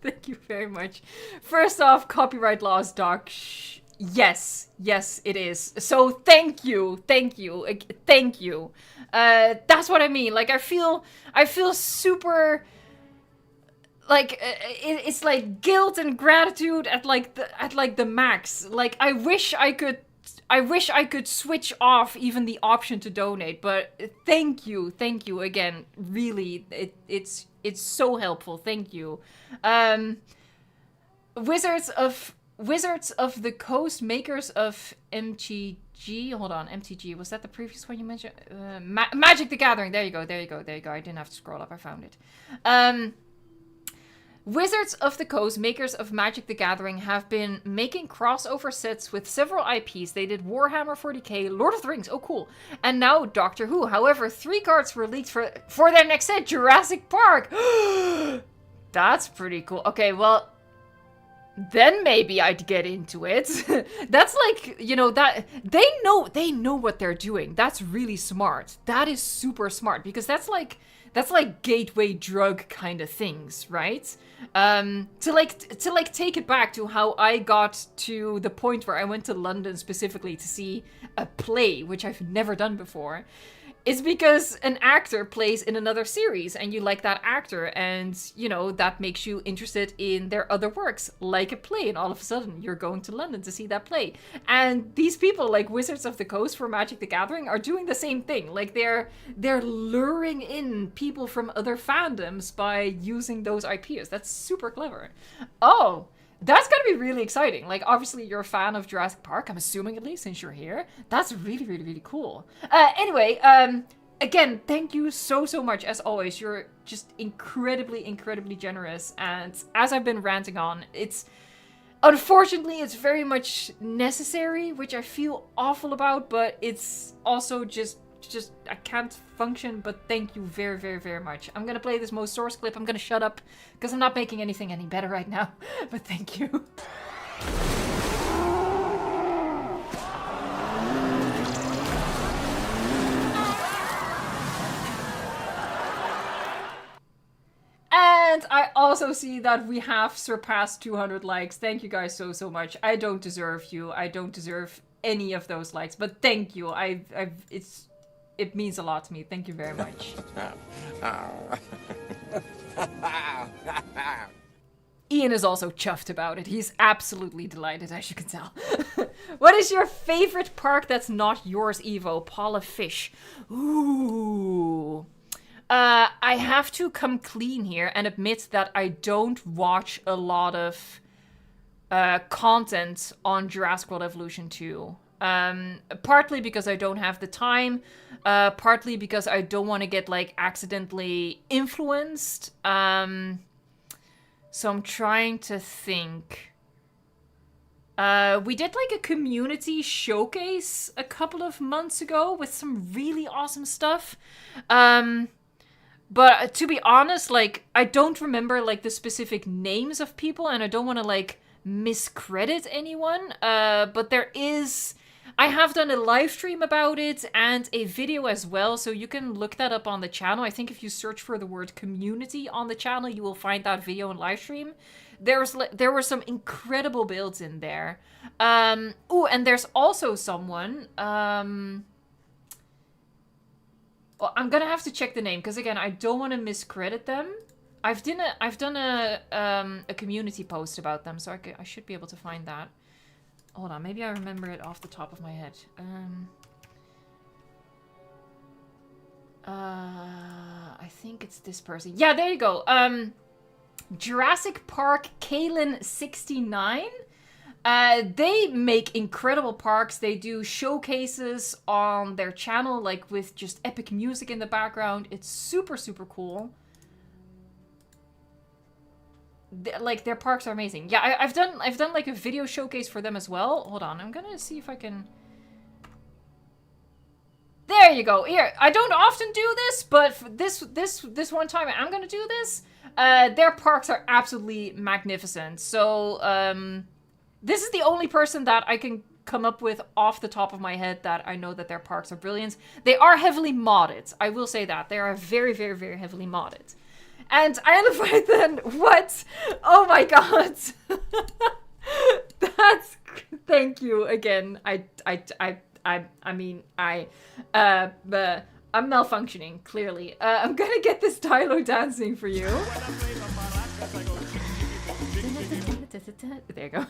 Thank you very much. First off, copyright laws, Doc. Shh. Yes, yes, it is. So thank you, thank you, thank you. That's what I mean. Like I feel super like it's like guilt and gratitude at like the max. Like I wish I could switch off even the option to donate, but thank you again. Really, it's so helpful. Thank you. Um, Wizards of the Coast, makers of MTG. Hold on, MTG. Was that the previous one you mentioned? Magic the Gathering. There you go. There you go. There you go. I didn't have to scroll up. I found it. Wizards of the Coast, makers of Magic the Gathering, have been making crossover sets with several IPs. They did Warhammer 40k, Lord of the Rings, oh cool, and now Doctor Who. However, 3 cards were leaked for their next set, Jurassic Park. That's pretty cool. Okay, well, then maybe I'd get into it. That's like, you know, that they know what they're doing. That's really smart. That is super smart, because that's like gateway drug kind of things, right? To take it back to how I got to the point where I went to London specifically to see a play, which I've never done before. It's because an actor plays in another series and you like that actor, and, you know, that makes you interested in their other works, like a play, and all of a sudden you're going to London to see that play. And these people, like Wizards of the Coast for Magic the Gathering, are doing the same thing. Like, they're luring in people from other fandoms by using those IPs. That's super clever. Oh, that's gonna be really exciting. Like, obviously, you're a fan of Jurassic Park, I'm assuming, at least, since you're here. That's really, really, really cool. Anyway, again, thank you so much, as always. You're just incredibly, incredibly generous. And as I've been ranting on, unfortunately, it's very much necessary, which I feel awful about, but it's also just I can't function. But thank you very, very, very much. I'm gonna play this most source clip. I'm gonna shut up because I'm not making anything any better right now. But thank you. And I also see that we have surpassed 200 likes. Thank you guys so much. I don't deserve you. I don't deserve any of those likes, but thank you. It means a lot to me. Thank you very much. Ian is also chuffed about it. He's absolutely delighted, as you can tell. What is your favorite park that's not yours, Evo? Paula Fish. Ooh. I have to come clean here and admit that I don't watch a lot of content on Jurassic World Evolution 2. Partly because I don't have the time, partly because I don't want to get, like, accidentally influenced. So I'm trying to think. We did, like, a community showcase a couple of months ago with some really awesome stuff. But to be honest, like, I don't remember, like, the specific names of people, and I don't want to, like, miscredit anyone. But I have done a live stream about it and a video as well, so you can look that up on the channel. I think if you search for the word community on the channel, you will find that video and live stream. There were some incredible builds in there. Oh, and there's also someone. Well, I'm gonna have to check the name because, again, I don't want to miscredit them. I've done a community post about them, so I should be able to find that. Hold on, maybe I remember it off the top of my head. I think it's this person. Yeah, there you go. Jurassic Park Kaylin 69. They make incredible parks. They do showcases on their channel, like, with just epic music in the background. It's super cool. Like, their parks are amazing. Yeah, I've done like a video showcase for them as well. Hold on, I'm gonna see if I can. There you go. Here, I don't often do this, but for this one time I'm gonna do this. Their parks are absolutely magnificent. So this is the only person that I can come up with off the top of my head that I know that their parks are brilliant. They are heavily modded. I will say that they are very heavily modded. And I identified then what? Oh my god. Thank you again. I'm malfunctioning, clearly. I'm gonna get this Tylo dancing for you. There you go.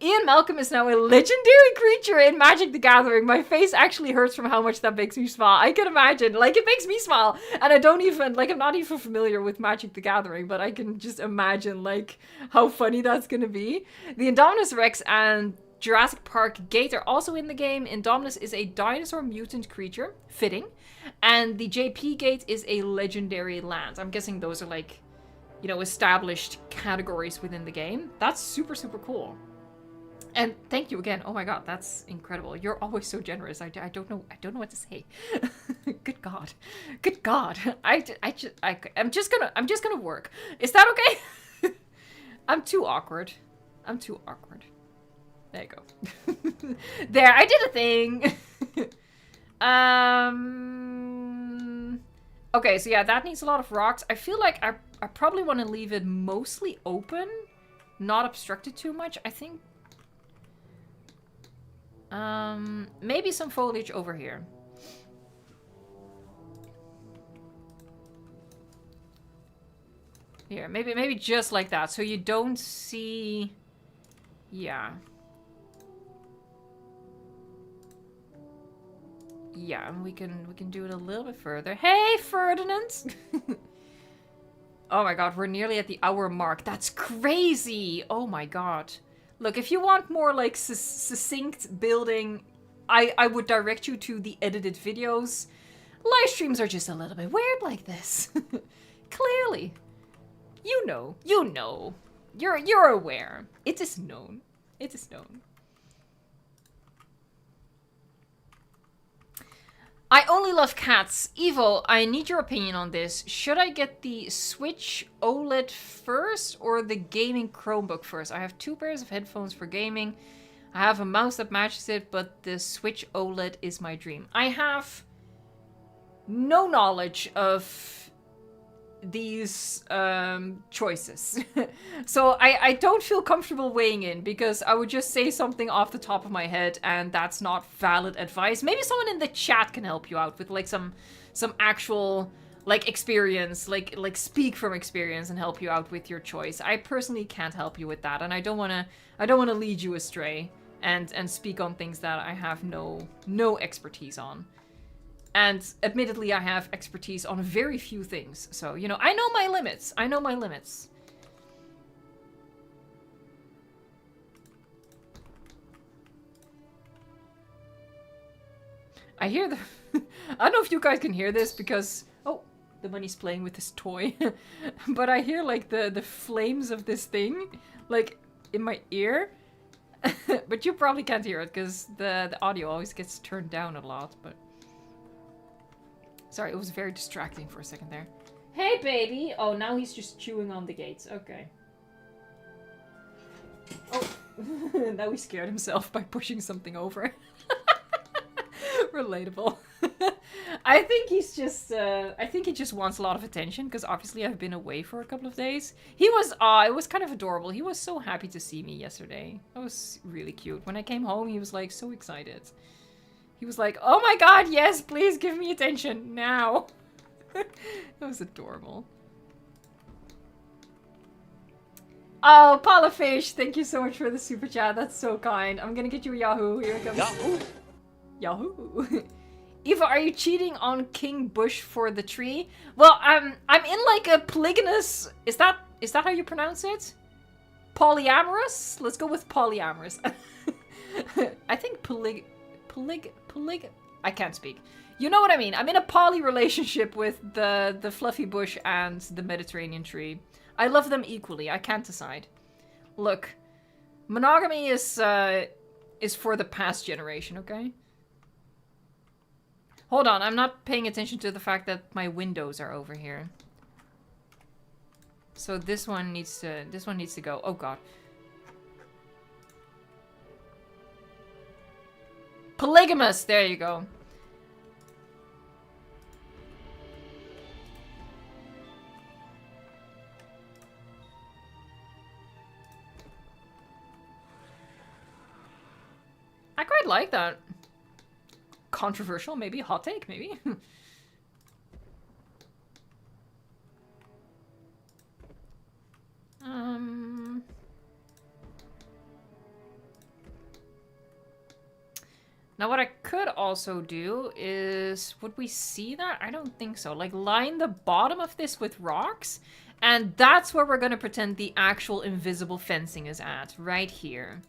Ian Malcolm is now a legendary creature in Magic the Gathering. My face actually hurts from how much that makes me smile. I can imagine. Like, it makes me smile. And I don't even, like, I'm not even familiar with Magic the Gathering, but I can just imagine, like, how funny that's gonna be. The Indominus Rex and Jurassic Park Gate are also in the game. Indominus is a dinosaur mutant creature, fitting. And the JP Gate is a legendary land. I'm guessing those are, like, you know, established categories within the game. That's super, super cool. And thank you again. Oh my god, that's incredible. You're always so generous. I don't know what to say. Good god. Good god. I'm just gonna work. Is that okay? I'm too awkward. I'm too awkward. There you go. There, I did a thing. Okay, so yeah, that needs a lot of rocks. I feel like I probably want to leave it mostly open, not obstructed too much. I think maybe some foliage over here. Here, maybe just like that, so you don't see. Yeah. Yeah, and we can do it a little bit further. Hey, Ferdinand! Oh my god, we're nearly at the hour mark. That's crazy! Oh my god. Look, if you want more, like, succinct building, I would direct you to the edited videos. Live streams are just a little bit weird like this. Clearly. You know. You know. You're aware. It is known. It is known. I only love cats. Evo, I need your opinion on this. Should I get the Switch OLED first or the gaming Chromebook first? I have 2 pairs of headphones for gaming. I have a mouse that matches it, but the Switch OLED is my dream. I have no knowledge of these choices. So I don't feel comfortable weighing in because I would just say something off the top of my head and that's not valid advice. Maybe someone in the chat can help you out with like some actual like experience, like speak from experience and help you out with your choice. I personally can't help you with that, and I don't want to lead you astray and speak on things that I have no expertise on. And admittedly, I have expertise on very few things. So, you know, I know my limits. I know my limits. I hear the... I don't know if you guys can hear this because... Oh, the bunny's playing with this toy. But I hear, like, the flames of this thing, like, in my ear. But you probably can't hear it because the audio always gets turned down a lot, but... Sorry, it was very distracting for a second there. Hey, baby! Oh, now he's just chewing on the gates. Okay. Oh, now he scared himself by pushing something over. Relatable. I think he's just, I think he just wants a lot of attention, because obviously I've been away for a couple of days. He was, it was kind of adorable. He was so happy to see me yesterday. That was really cute. When I came home, he was like so excited. He was like, oh my god, yes, please give me attention now. It was adorable. Oh, Paulafish, thank you so much for the super chat. That's so kind. I'm gonna get you a Yahoo. Here it comes. Yahoo! Yahoo! Eva, are you cheating on King Bush for the tree? Well, I'm in like a polygamous... Is that how you pronounce it? Polyamorous? Let's go with polyamorous. I think I can't speak. You know what I mean. I'm in a poly relationship with the fluffy bush and the Mediterranean tree. I love them equally. I can't decide. Look, monogamy is for the past generation, okay? Hold on, I'm not paying attention to the fact that my windows are over here. So this one needs to go. Oh god. Polygamous! There you go. quite like that. Controversial, maybe. Hot take, maybe. Now what I could also do is, would we see that? I don't think so. Like, line the bottom of this with rocks, and that's where we're gonna pretend the actual invisible fencing is at, right here.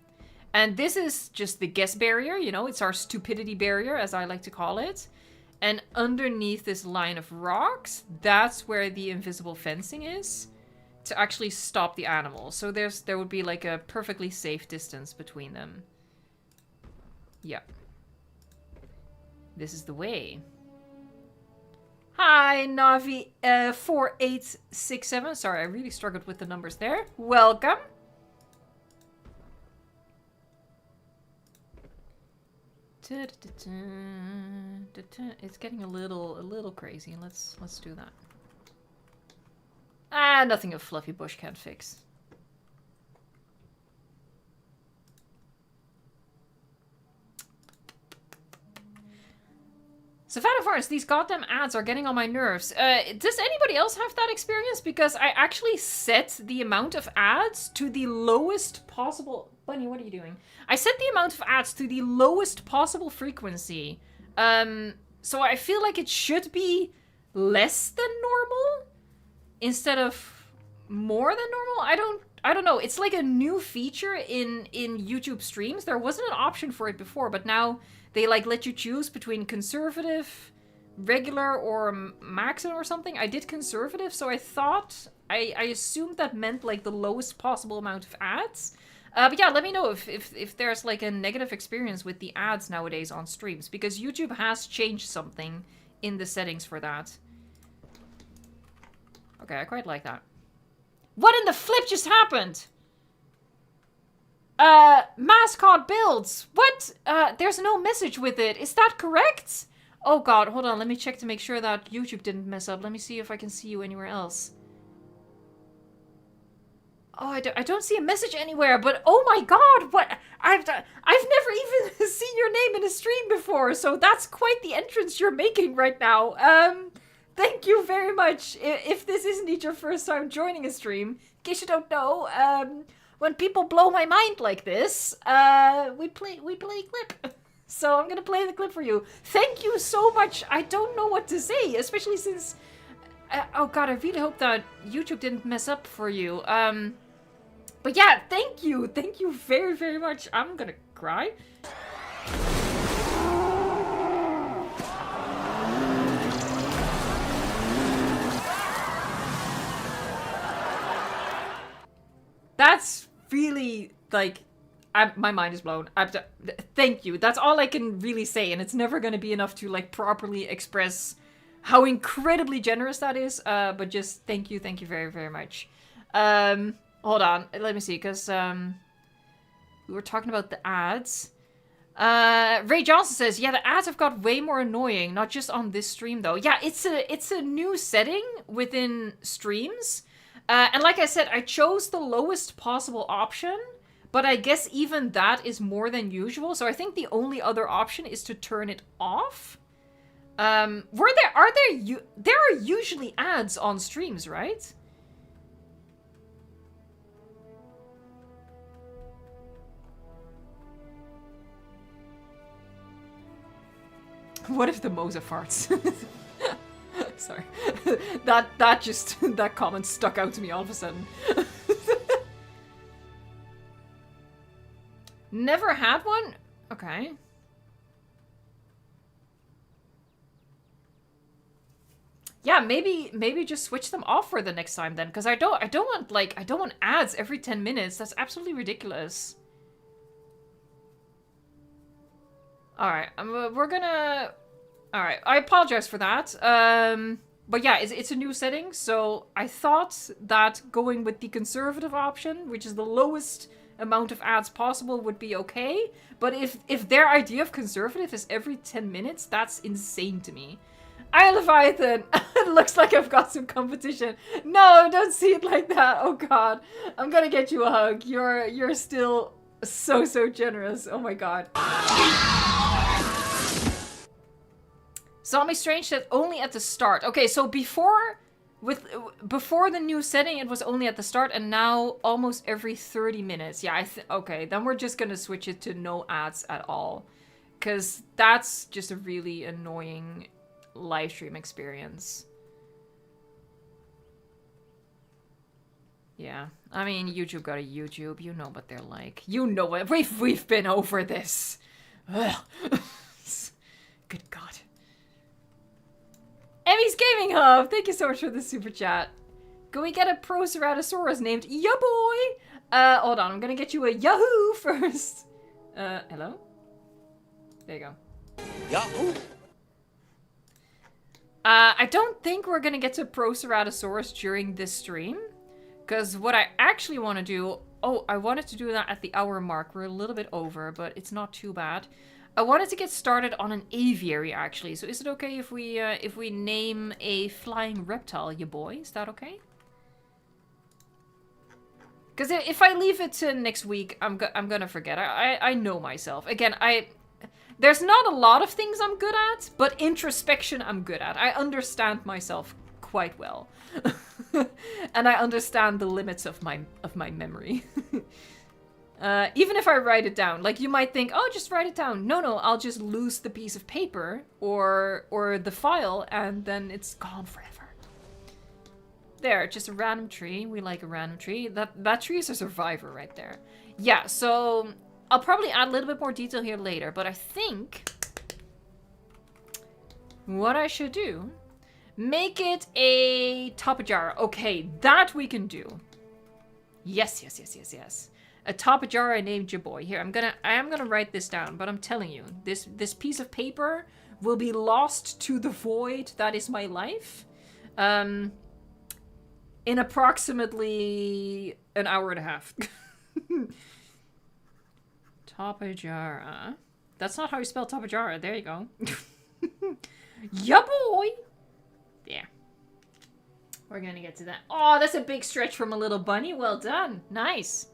And this is just the guess barrier, you know, it's our stupidity barrier, as I like to call it. And underneath this line of rocks, that's where the invisible fencing is, to actually stop the animals. So there would be like a perfectly safe distance between them. Yeah. This is the way. Hi, Navi 4867. Sorry, I really struggled with the numbers there. Welcome. It's getting a little crazy. Let's do that. Ah, nothing a fluffy bush can't fix. Savannah Forest, these goddamn ads are getting on my nerves. Does anybody else have that experience? Because I actually set the amount of ads to the lowest possible... Bunny, what are you doing? I set the amount of ads to the lowest possible frequency. So I feel like it should be less than normal instead of more than normal. I don't know. It's like a new feature in YouTube streams. There wasn't an option for it before, but now they like let you choose between conservative, regular, or maximum or something. I did conservative, so I thought I assumed that meant like the lowest possible amount of ads. But yeah, let me know if there's like a negative experience with the ads nowadays on streams, because YouTube has changed something in the settings for that. Okay, I quite like that. What in the flip just happened? Mascot builds. What? There's no message with it. Is that correct? Oh god, hold on. Let me check to make sure that YouTube didn't mess up. Let me see if I can see you anywhere else. Oh, I don't see a message anywhere, but oh my god, what? I've never even seen your name in a stream before, so that's quite the entrance you're making right now. Thank you very much. If this isn't your first time joining a stream, in case you don't know, when people blow my mind like this, we play a clip. So I'm gonna play the clip for you. Thank you so much. I don't know what to say, especially since... oh god, I really hope that YouTube didn't mess up for you. But yeah, thank you. Thank you very, very much. I'm gonna cry. That's really, like, my mind is blown. Thank you. That's all I can really say, and it's never gonna be enough to, like, properly express how incredibly generous that is. But just thank you very, very much. Hold on, let me see, because we were talking about the ads. Ray Johnson says, yeah, the ads have got way more annoying, not just on this stream though. Yeah, it's a new setting within streams. And like I said, I chose the lowest possible option, but I guess even that is more than usual. So I think the only other option is to turn it off. There are usually ads on streams, right? What if the Moza farts? Sorry. That comment stuck out to me all of a sudden. Never had one? Okay. Yeah, maybe just switch them off for the next time then, because I don't want ads every 10 minutes. That's absolutely ridiculous. Alright, we're gonna... Alright, I apologize for that. But yeah, it's a new setting, so I thought that going with the conservative option, which is the lowest amount of ads possible, would be okay. But if their idea of conservative is every 10 minutes, that's insane to me. I Leviathan, it looks like I've got some competition. No, don't see it like that. Oh god, I'm gonna get you a hug. You're still So, so generous. Oh my god. Zombie Strange said only at the start. Okay, so before the new setting, it was only at the start, and now almost every 30 minutes. Yeah, okay, then we're just gonna switch it to no ads at all. Because that's just a really annoying live stream experience. Yeah, I mean, YouTube got a YouTube. You know what they're like. You know what. We've been over this. Ugh. Good God. Emmy's Gaming Hub, thank you so much for the super chat. Can we get a Proceratosaurus named Ya Boy? Hold on, I'm gonna get you a Yahoo first. Hello? There you go. Yahoo! I don't think we're gonna get to Proceratosaurus during this stream. Because what I actually want to do... Oh, I wanted to do that at the hour mark. We're a little bit over, but it's not too bad. I wanted to get started on an aviary, actually. So is it okay if we name a flying reptile, ya boy? Is that okay? Because if I leave it to next week, I'm gonna forget. I know myself. Again, there's not a lot of things I'm good at, but introspection I'm good at. I understand myself quite well. And I understand the limits of my memory. Even if I write it down, like you might think, oh, just write it down. No, I'll just lose the piece of paper or the file, and then it's gone forever. There, just a random tree. We like a random tree. That tree is a survivor right there. Yeah, so I'll probably add a little bit more detail here later, but I think what I should do, make it a Tapajara. Okay, that we can do. Yes. A Tapajara named Ya Boy. Here, I am gonna write this down, but I'm telling you, this piece of paper will be lost to the void that is my life. In approximately an hour and a half. Tapajara. That's not how you spell Tapajara. There you go. Ya boy! Yeah. We're gonna get to that. Oh, that's a big stretch from a little bunny. Well done. Nice.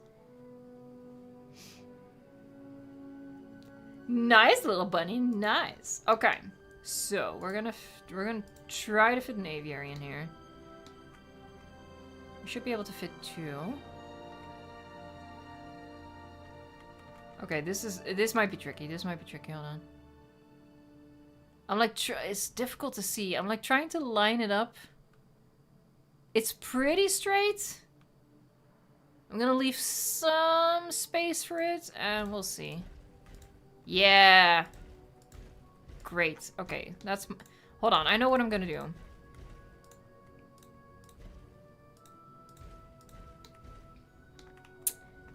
Nice little bunny. Nice. Okay. So, we're gonna try to fit an aviary in here. We should be able to fit 2. Okay, this might be tricky. This might be tricky. Hold on. I'm like, it's difficult to see. I'm like trying to line it up. It's pretty straight. I'm gonna leave some space for it, and we'll see. Yeah. Great. Okay, that's... Hold on, I know what I'm gonna do.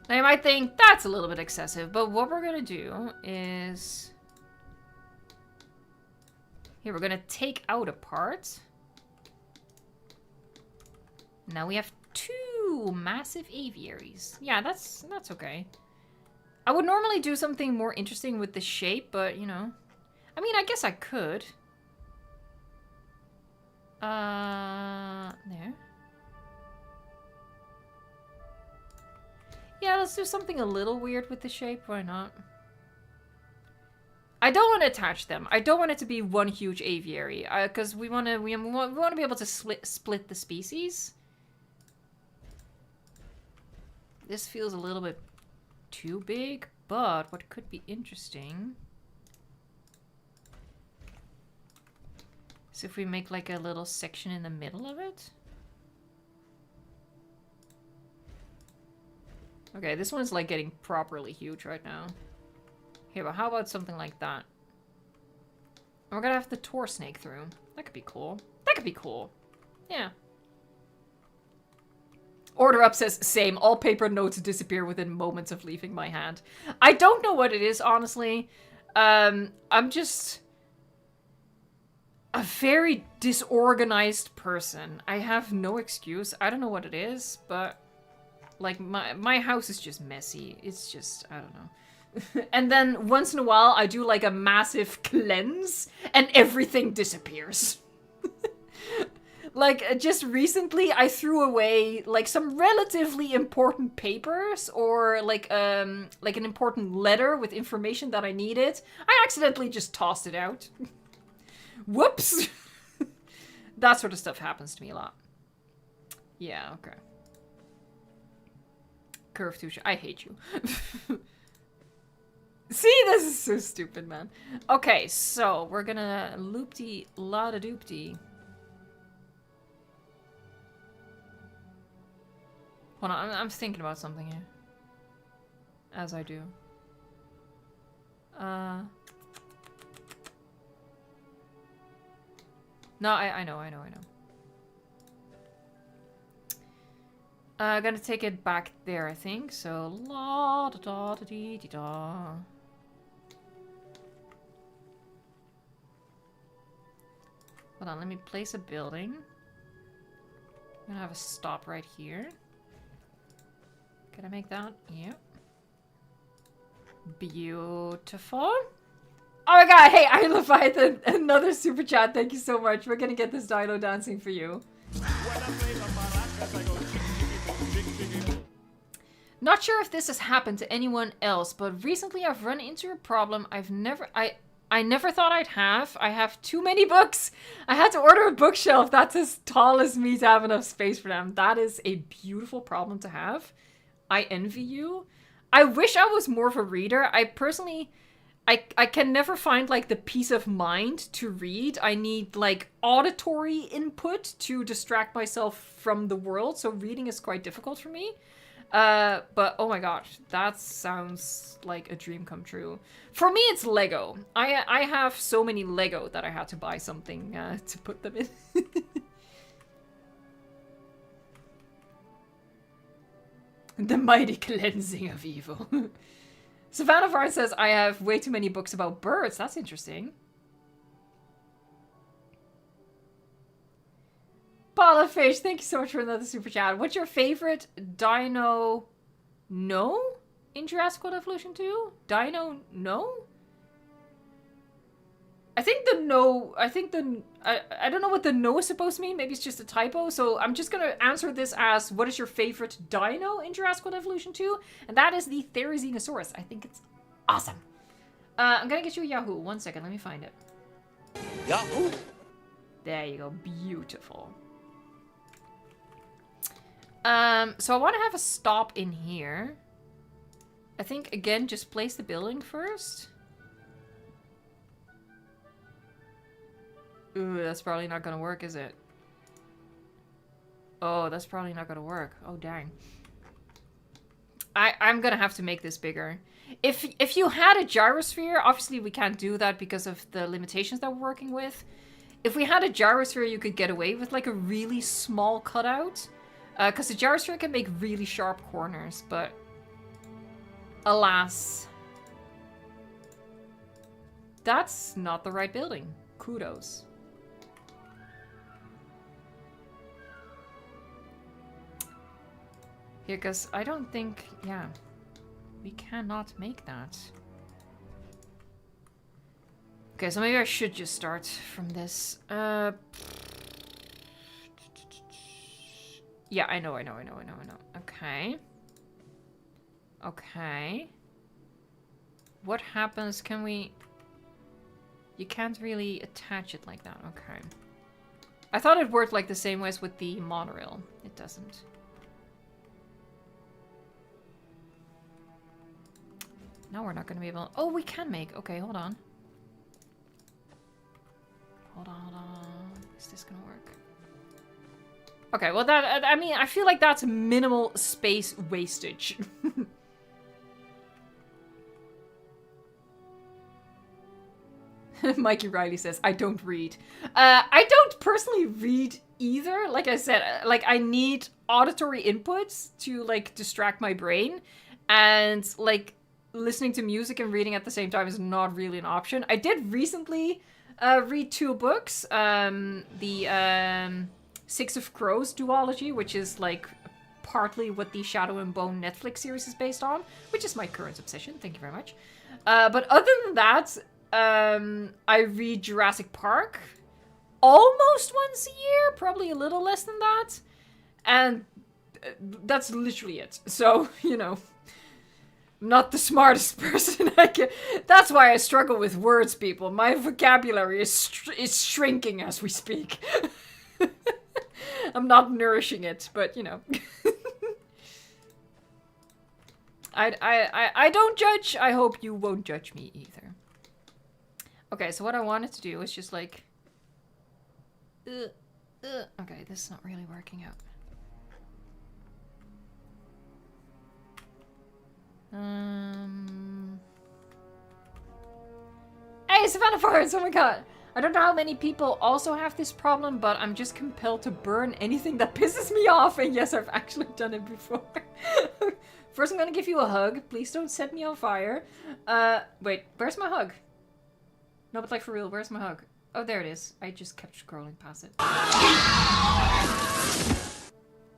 Now you might think that's a little bit excessive, but what we're gonna do is... Here, we're gonna take out a part. Now we have 2 massive aviaries. Yeah, that's okay. I would normally do something more interesting with the shape, but, you know. I mean, I guess I could. There. Yeah, let's do something a little weird with the shape. Why not? I don't want to attach them. I don't want it to be one huge aviary, because we want to be able to split the species. This feels a little bit too big, but what could be interesting is if we make like a little section in the middle of it. Okay, this one's like getting properly huge right now. Here, but how about something like that? And we're gonna have the Tor snake through. That could be cool. That could be cool. Yeah. Order Up says, same. All paper notes disappear within moments of leaving my hand. I don't know what it is, honestly. I'm just a very disorganized person. I have no excuse. I don't know what it is, but like my house is just messy. It's just, I don't know. And then once in a while, I do like a massive cleanse, and everything disappears. Like, just recently I threw away, like, some relatively important papers or, like an important letter with information that I needed. I accidentally just tossed it out. Whoops! That sort of stuff happens to me a lot. Yeah, okay. Curve too. I hate you. See, this is so stupid, man. Okay, so we're gonna loop-de-la-da-doop-de. Hold on, I'm thinking about something here. As I do. No, I know. Gonna take it back there, I think. So, la-da-da-da-dee-dee-da. Hold on, let me place a building. I'm gonna have a stop right here. Can I make that? Yep. Beautiful. Oh my god, hey, I Leviathan, another super chat. Thank you so much. We're gonna get this dino dancing for you. Not sure if this has happened to anyone else, but recently I've run into a problem I never thought I'd have. I have too many books. I had to order a bookshelf that's as tall as me to have enough space for them. That is a beautiful problem to have. I envy you. I wish I was more of a reader. I personally, I can never find, like, the peace of mind to read. I need, like, auditory input to distract myself from the world, so reading is quite difficult for me. But oh my gosh, that sounds like a dream come true. For me, it's Lego. I have so many Lego that I had to buy something to put them in. The mighty cleansing of evil. Savannah Varn says, I have way too many books about birds. That's interesting. Paula Fish, thank you so much for another super chat. What's your favorite dino no in Jurassic World Evolution 2? Dino no? I think the no, I don't know what the no is supposed to mean. Maybe it's just a typo. So I'm just going to answer this as, what is your favorite dino in Jurassic World Evolution 2? And that is the Therizinosaurus. I think it's awesome. I'm going to get you a Yahoo. 1 second. Let me find it. Yahoo! There you go. Beautiful. So I want to have a stop in here. I think, again, just place the building first. Ooh, that's probably not gonna work, is it? Oh, that's probably not gonna work. Oh, dang. I'm gonna have to make this bigger. If you had a gyrosphere, obviously we can't do that because of the limitations that we're working with. If we had a gyrosphere, you could get away with, like, a really small cutout. Because the gyrosphere can make really sharp corners, but alas. That's not the right building. Kudos. Here, because I don't think, yeah, we cannot make that. Okay, so maybe I should just start from this. Yeah, I know. Okay. Okay. What happens? Can we... You can't really attach it like that. Okay. I thought it worked like the same way as with the monorail. It doesn't. Now we're not going to be able... Oh, we can make... Okay, hold on. Hold on. Is this going to work? Okay, well, that... I mean, I feel like that's minimal space wastage. Mikey Riley says, I don't read. I don't personally read either. Like I said, like, I need auditory inputs to, like, distract my brain. And, like... listening to music and reading at the same time is not really an option. I did recently read 2 books. The Six of Crows duology, which is like partly what the Shadow and Bone Netflix series is based on, which is my current obsession. Thank you very much. But other than that, I read Jurassic Park. almost once a year, probably a little less than that. And that's literally it. So, you know, not the smartest person I can. That's why I struggle with words, people. My vocabulary is shrinking as we speak. I'm not nourishing it, but you know. I don't judge. I hope you won't judge me either. Okay, so what I wanted to do is just like... Okay, this is not really working out. Hey, Savannah Forest! Oh my god! I don't know how many people also have this problem, but I'm just compelled to burn anything that pisses me off. And yes, I've actually done it before. First, I'm gonna give you a hug. Please don't set me on fire. Wait, where's my hug? No, but like for real, where's my hug? Oh, there it is. I just kept scrolling past it.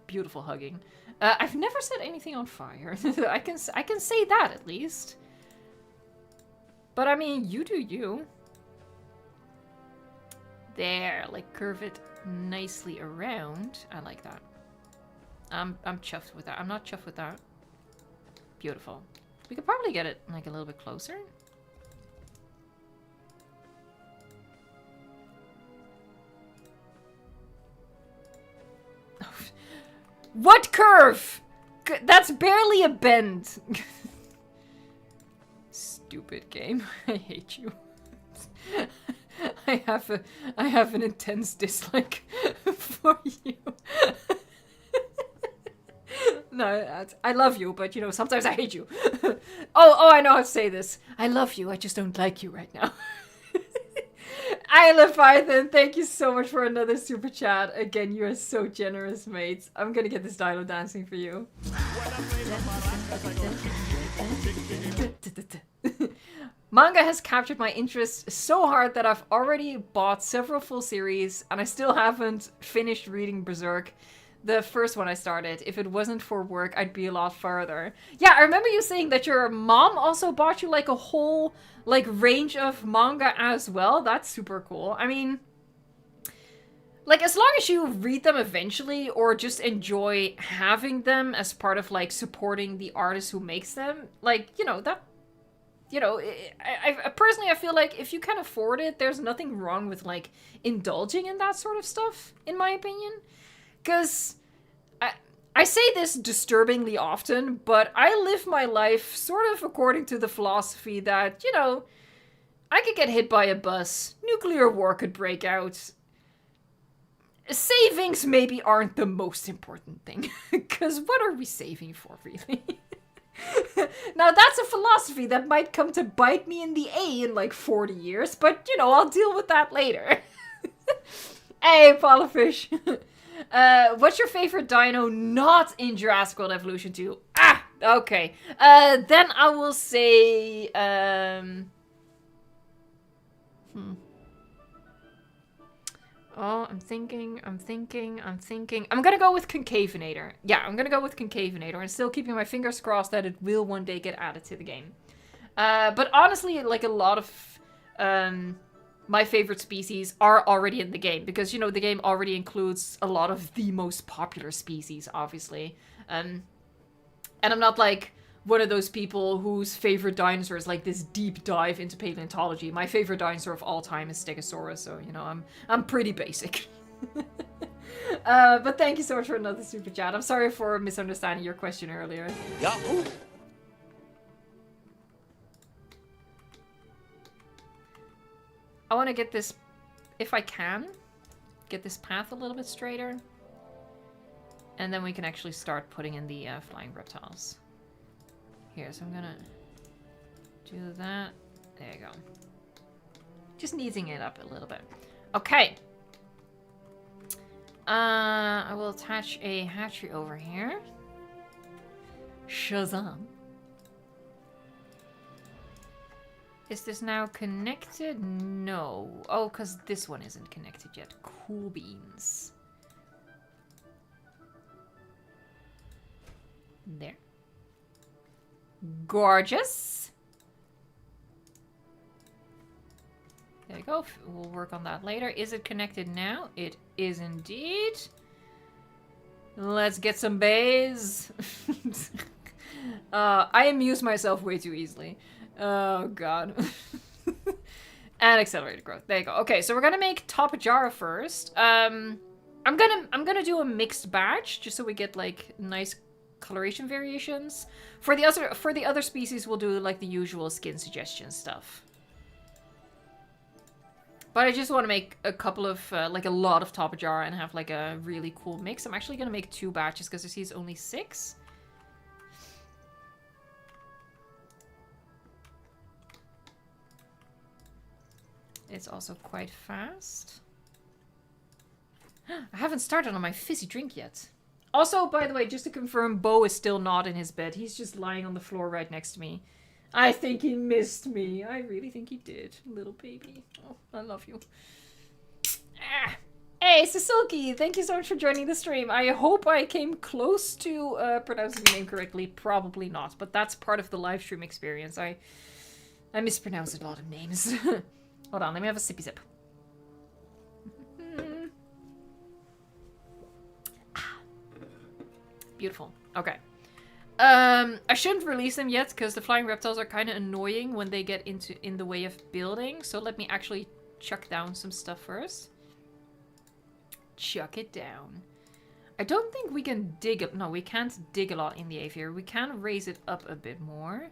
Beautiful hugging. I've never set anything on fire. I can say that at least. But I mean, you do you. There, like curve it nicely around. I like that. I'm chuffed with that. I'm not chuffed with that. Beautiful. We could probably get it like a little bit closer. What curve? That's barely a bend. Stupid game. I hate you. I have an intense dislike for you. No, I love you, but you know, sometimes I hate you. Oh, I know how to say this. I love you, I just don't like you right now. Isla Python, thank you so much for another super chat. Again, you are so generous, mates. I'm gonna get this Dino dancing for you. Manga has captured my interest so hard that I've already bought several full series, and I still haven't finished reading Berserk. The first one I started. If it wasn't for work, I'd be a lot farther. Yeah, I remember you saying that your mom also bought you like a whole like range of manga as well. That's super cool. I mean, like as long as you read them eventually or just enjoy having them as part of like supporting the artist who makes them, like, you know, that, you know, I personally, I feel like if you can afford it, there's nothing wrong with like indulging in that sort of stuff, in my opinion. Because I say this disturbingly often, but I live my life sort of according to the philosophy that, you know, I could get hit by a bus, nuclear war could break out. Savings maybe aren't the most important thing, because what are we saving for, really? Now, that's a philosophy that might come to bite me in the A in like 40 years, but, you know, I'll deal with that later. Hey, Polyfish. What's your favorite dino not in Jurassic World Evolution 2? Ah, okay. Then I will say, Oh, I'm thinking. I'm gonna go with Concavenator. Yeah, I'm gonna go with Concavenator and still keeping my fingers crossed that it will one day get added to the game. But honestly, like a lot of, my favorite species are already in the game because, you know, the game already includes a lot of the most popular species, obviously. And I'm not like one of those people whose favorite dinosaur is like this deep dive into paleontology. My favorite dinosaur of all time is Stegosaurus, so, you know, I'm pretty basic. But thank you so much for another super chat. I'm sorry for misunderstanding your question earlier. Yahoo! I want to get this, if I can, get this path a little bit straighter. And then we can actually start putting in the flying reptiles. Here, so I'm gonna do that. There you go. Just kneading it up a little bit. Okay. I will attach a hatchery over here. Shazam. Is this now connected? No. Oh, because this one isn't connected yet. Cool beans. There. Gorgeous. There you go. We'll work on that later. Is it connected now? It is indeed. Let's get some bays. I amuse myself way too easily. Oh god. And accelerated growth. There you go. Okay, so we're gonna make Tapajara first. I'm gonna do a mixed batch just so we get like nice coloration variations. For the other species, we'll do like the usual skin suggestion stuff. But I just want to make a couple of, like a lot of Tapajara and have like a really cool mix. I'm actually going to make 2 batches because I see it's only 6. It's also quite fast. I haven't started on my fizzy drink yet. Also, by the way, just to confirm, Bo is still not in his bed. He's just lying on the floor right next to me. I think he missed me. I really think he did. Little baby. Oh, I love you. Ah. Hey, Sasuke, thank you so much for joining the stream. I hope I came close to pronouncing your name correctly. Probably not, but that's part of the live stream experience. I mispronounced a lot of names. Hold on, let me have a sippy sip. Beautiful. Okay. I shouldn't release them yet because the flying reptiles are kind of annoying when they get in the way of building. So let me actually chuck down some stuff first. Chuck it down. I don't think we can dig it. No, we can't dig a lot in the aviary. We can raise it up a bit more.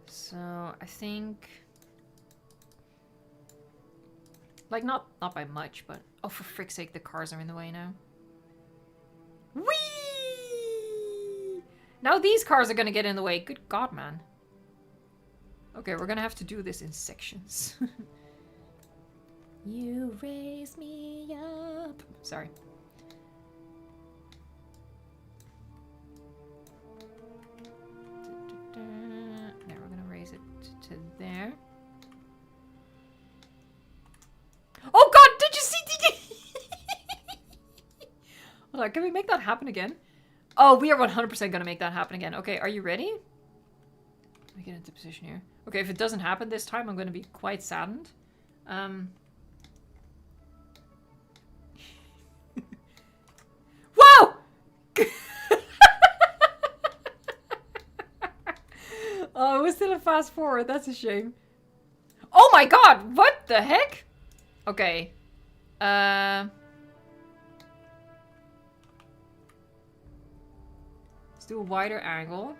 So I think, like not by much, but oh, for frick's sake, the cars are in the way now. Whee! Now these cars are gonna get in the way. Good God, man. Okay, we're gonna have to do this in sections. You raise me up. Sorry. Now we're gonna raise it to there. Oh God! Did you see? Hold on, can we make that happen again? Oh, we are 100% gonna make that happen again. Okay, are you ready? Let me get into position here. Okay, if it doesn't happen this time, I'm gonna be quite saddened. Whoa! Oh, it was still a fast forward. That's a shame. Oh my God! What the heck? Okay. Let's do a wider angle.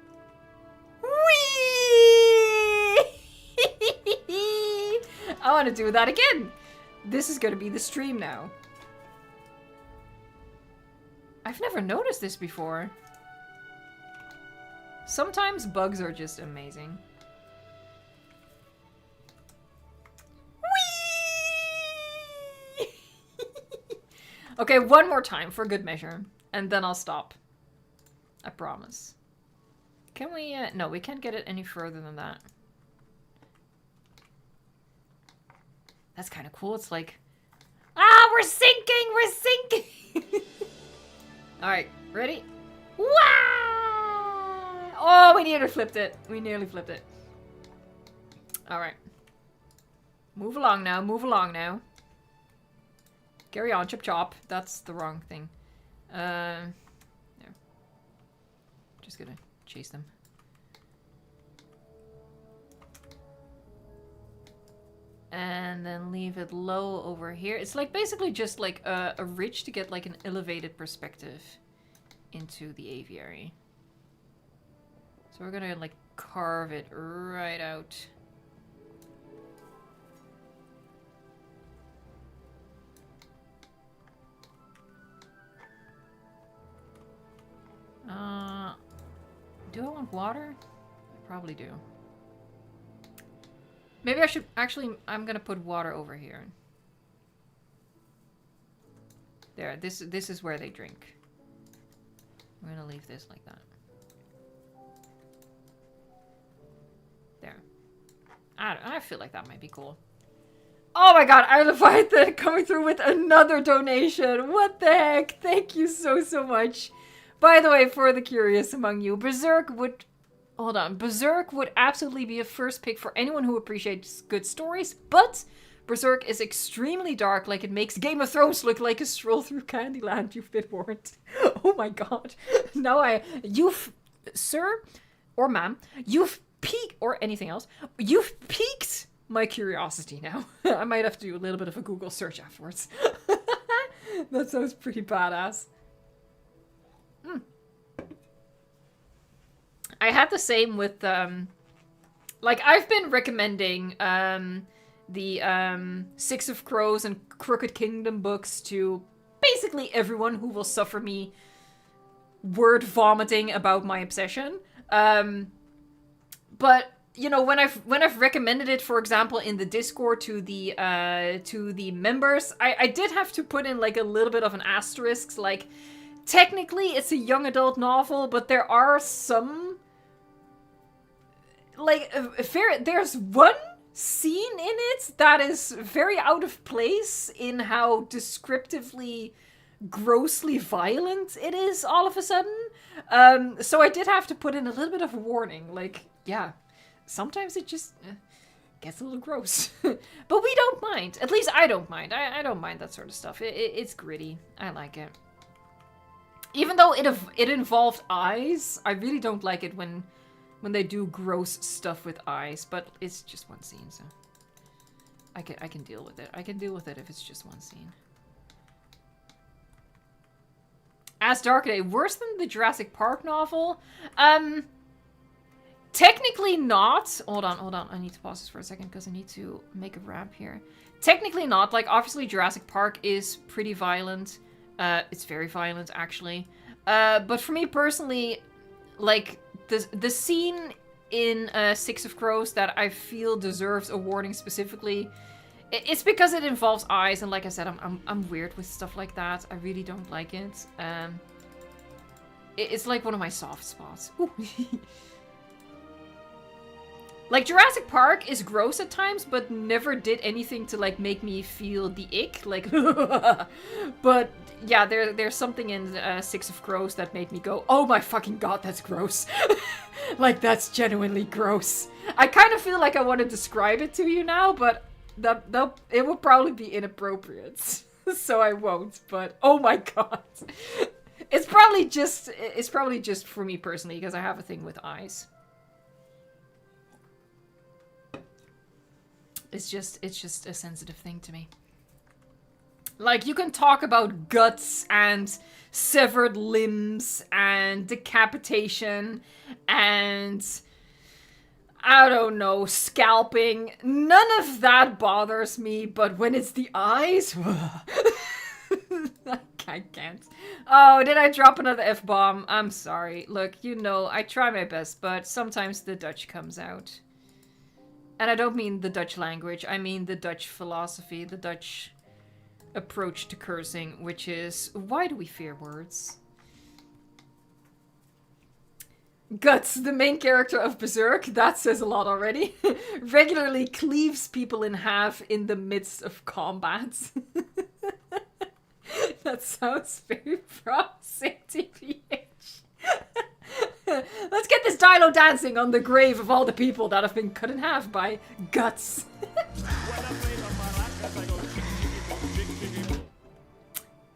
Whee! I want to do that again. This is going to be the stream now. I've never noticed this before. Sometimes bugs are just amazing. Whee! Okay, one more time for good measure, and then I'll stop. I promise. Can we, no, we can't get it any further than that. That's kind of cool. It's like, ah, we're sinking! We're sinking! Alright, ready? Wow! Oh, we nearly flipped it. We nearly flipped it. Alright. Move along now. Move along now. Carry on, chop chop. That's the wrong thing. There. Just gonna chase them. And then leave it low over here. It's like basically just like a ridge to get like an elevated perspective into the aviary. So we're gonna like carve it right out. Do I want water? I probably do. Maybe I should actually, I'm gonna put water over here. There, this is where they drink. I'm gonna leave this like that. There. I feel like that might be cool. Oh my God, I find that coming through with another donation. What the heck? Thank you so much. By the way, for the curious among you, Berserk would Hold on. Berserk would absolutely be a first pick for anyone who appreciates good stories, but Berserk is extremely dark, like it makes Game of Thrones look like a stroll through Candyland. You've been warned. Oh my god. Now sir or ma'am, you've piqued, or anything else, you've piqued my curiosity now. I might have to do a little bit of a Google search afterwards. That sounds pretty badass. I had the same with, like, I've been recommending, the, Six of Crows and Crooked Kingdom books to basically everyone who will suffer me word vomiting about my obsession. But, you know, when I've recommended it, for example, in the Discord to the members, I did have to put in, like, a little bit of an asterisk, like, technically it's a young adult novel, but there are some, like, there's one scene in it that is very out of place in how descriptively grossly violent it is all of a sudden. So I did have to put in a little bit of a warning, like, yeah, sometimes it just gets a little gross. But we don't mind. At least I don't mind. I don't mind that sort of stuff. It's gritty. I like it. Even though it involved eyes, I really don't like it when they do gross stuff with eyes, but it's just one scene, so I can deal with it. I can deal with it if it's just one scene. As Dark-Day, worse than the Jurassic Park novel? Technically not. Hold on. I need to pause this for a second because I need to make a wrap here. Technically not. Like, obviously Jurassic Park is pretty violent. It's very violent, actually. But for me personally, like, the scene in Six of Crows that I feel deserves a warning specifically, it's because it involves eyes, and like I said, I'm weird with stuff like that. I really don't like it. It's like one of my soft spots. Like, Jurassic Park is gross at times, but never did anything to, like, make me feel the ick. Like, but yeah, there's something in Six of Crows that made me go, oh my fucking god, that's gross. Like, that's genuinely gross. I kind of feel like I want to describe it to you now, but it will probably be inappropriate. So I won't, but oh my god. It's probably just for me personally, because I have a thing with eyes. It's just a sensitive thing to me. Like, you can talk about guts and severed limbs and decapitation and, I don't know, scalping. None of that bothers me, but when it's the eyes, I can't. Oh, did I drop another F-bomb? I'm sorry. Look, you know, I try my best, but sometimes the Dutch comes out. And I don't mean the Dutch language, I mean the Dutch philosophy, the Dutch approach to cursing, which is, why do we fear words? Guts, the main character of Berserk, that says a lot already, regularly cleaves people in half in the midst of combat. That sounds very promising, TBH. Let's get this Dilo dancing on the grave of all the people that have been cut in half by Guts.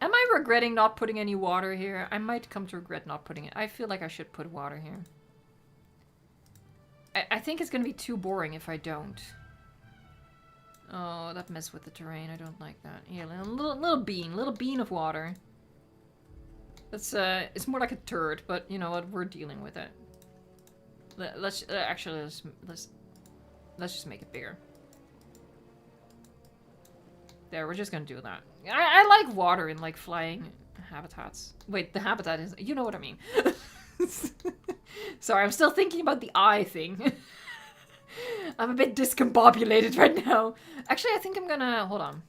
Am I regretting not putting any water here? I might come to regret not putting it. I feel like I should put water here. I think it's going to be too boring if I don't. Oh, that messed with the terrain. I don't like that. Yeah, a little bean of water. That's it's more like a turd, but you know what? We're dealing with it. Let's just make it bigger. There, we're just gonna do that. I like water in like flying habitats. Wait, the habitat is, you know what I mean. Sorry, I'm still thinking about the eye thing. I'm a bit discombobulated right now. Actually, I think I'm gonna hold on.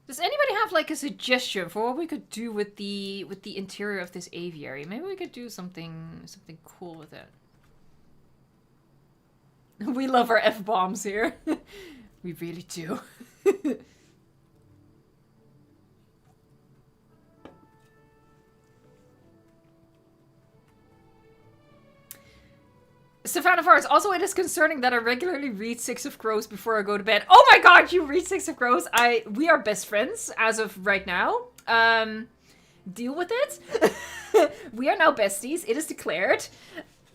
Does anybody have like a suggestion for what we could do with the interior of this aviary? Maybe we could do something cool with it. We love our F-bombs here. We really do. Savannah Forest. Also, it is concerning that I regularly read Six of Crows before I go to bed. Oh my god, you read Six of Crows? We are best friends as of right now. Deal with it. We are now besties. It is declared.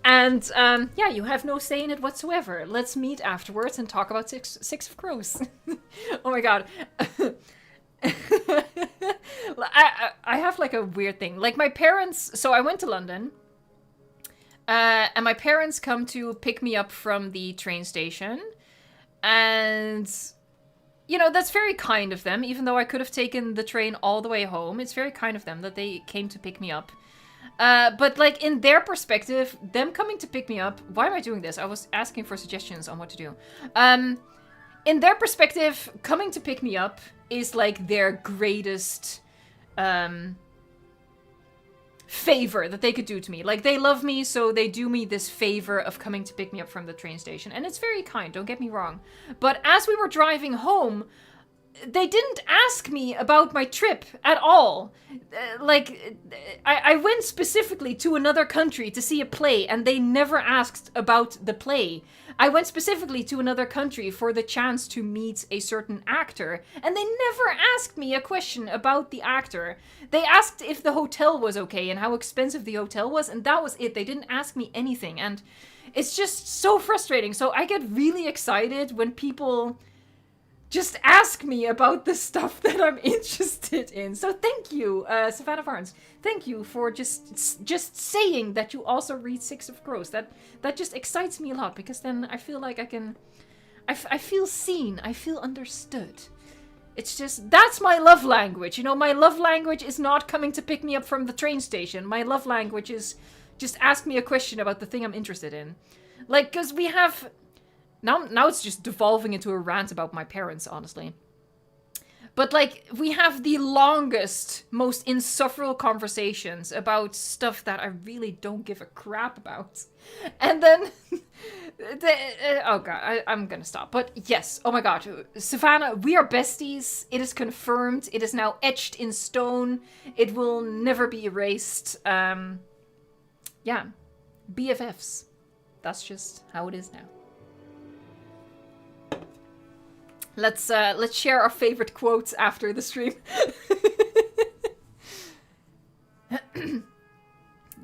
And, yeah, you have no say in it whatsoever. Let's meet afterwards and talk about Six of Crows. Oh my god. I have, like, a weird thing. Like, my parents... So I went to London. And my parents come to pick me up from the train station. And... You know, that's very kind of them, even though I could have taken the train all the way home. It's very kind of them that they came to pick me up. But, like, in their perspective, them coming to pick me up... Why am I doing this? I was asking for suggestions on what to do. In their perspective, coming to pick me up is, like, their greatest favor that they could do to me. Like, they love me, so they do me this favor of coming to pick me up from the train station. And it's very kind, don't get me wrong. But as we were driving home... They didn't ask me about my trip at all. I went specifically to another country to see a play, and they never asked about the play. I went specifically to another country for the chance to meet a certain actor, and they never asked me a question about the actor. They asked if the hotel was okay and how expensive the hotel was, and that was it. They didn't ask me anything, and it's just so frustrating. So I get really excited when people... just ask me about the stuff that I'm interested in. So thank you, Savannah Barnes. Thank you for just saying that you also read Six of Crows. That just excites me a lot, because then I feel like I can... I feel seen. I feel understood. It's just... That's my love language. You know, my love language is not coming to pick me up from the train station. My love language is just ask me a question about the thing I'm interested in. Like, because we have... Now it's just devolving into a rant about my parents, honestly. But, like, we have the longest, most insufferable conversations about stuff that I really don't give a crap about. And then... oh, God, I'm gonna stop. But, yes, oh my God. Savannah, we are besties. It is confirmed. It is now etched in stone. It will never be erased. Yeah. BFFs. That's just how it is now. Let's share our favorite quotes after the stream.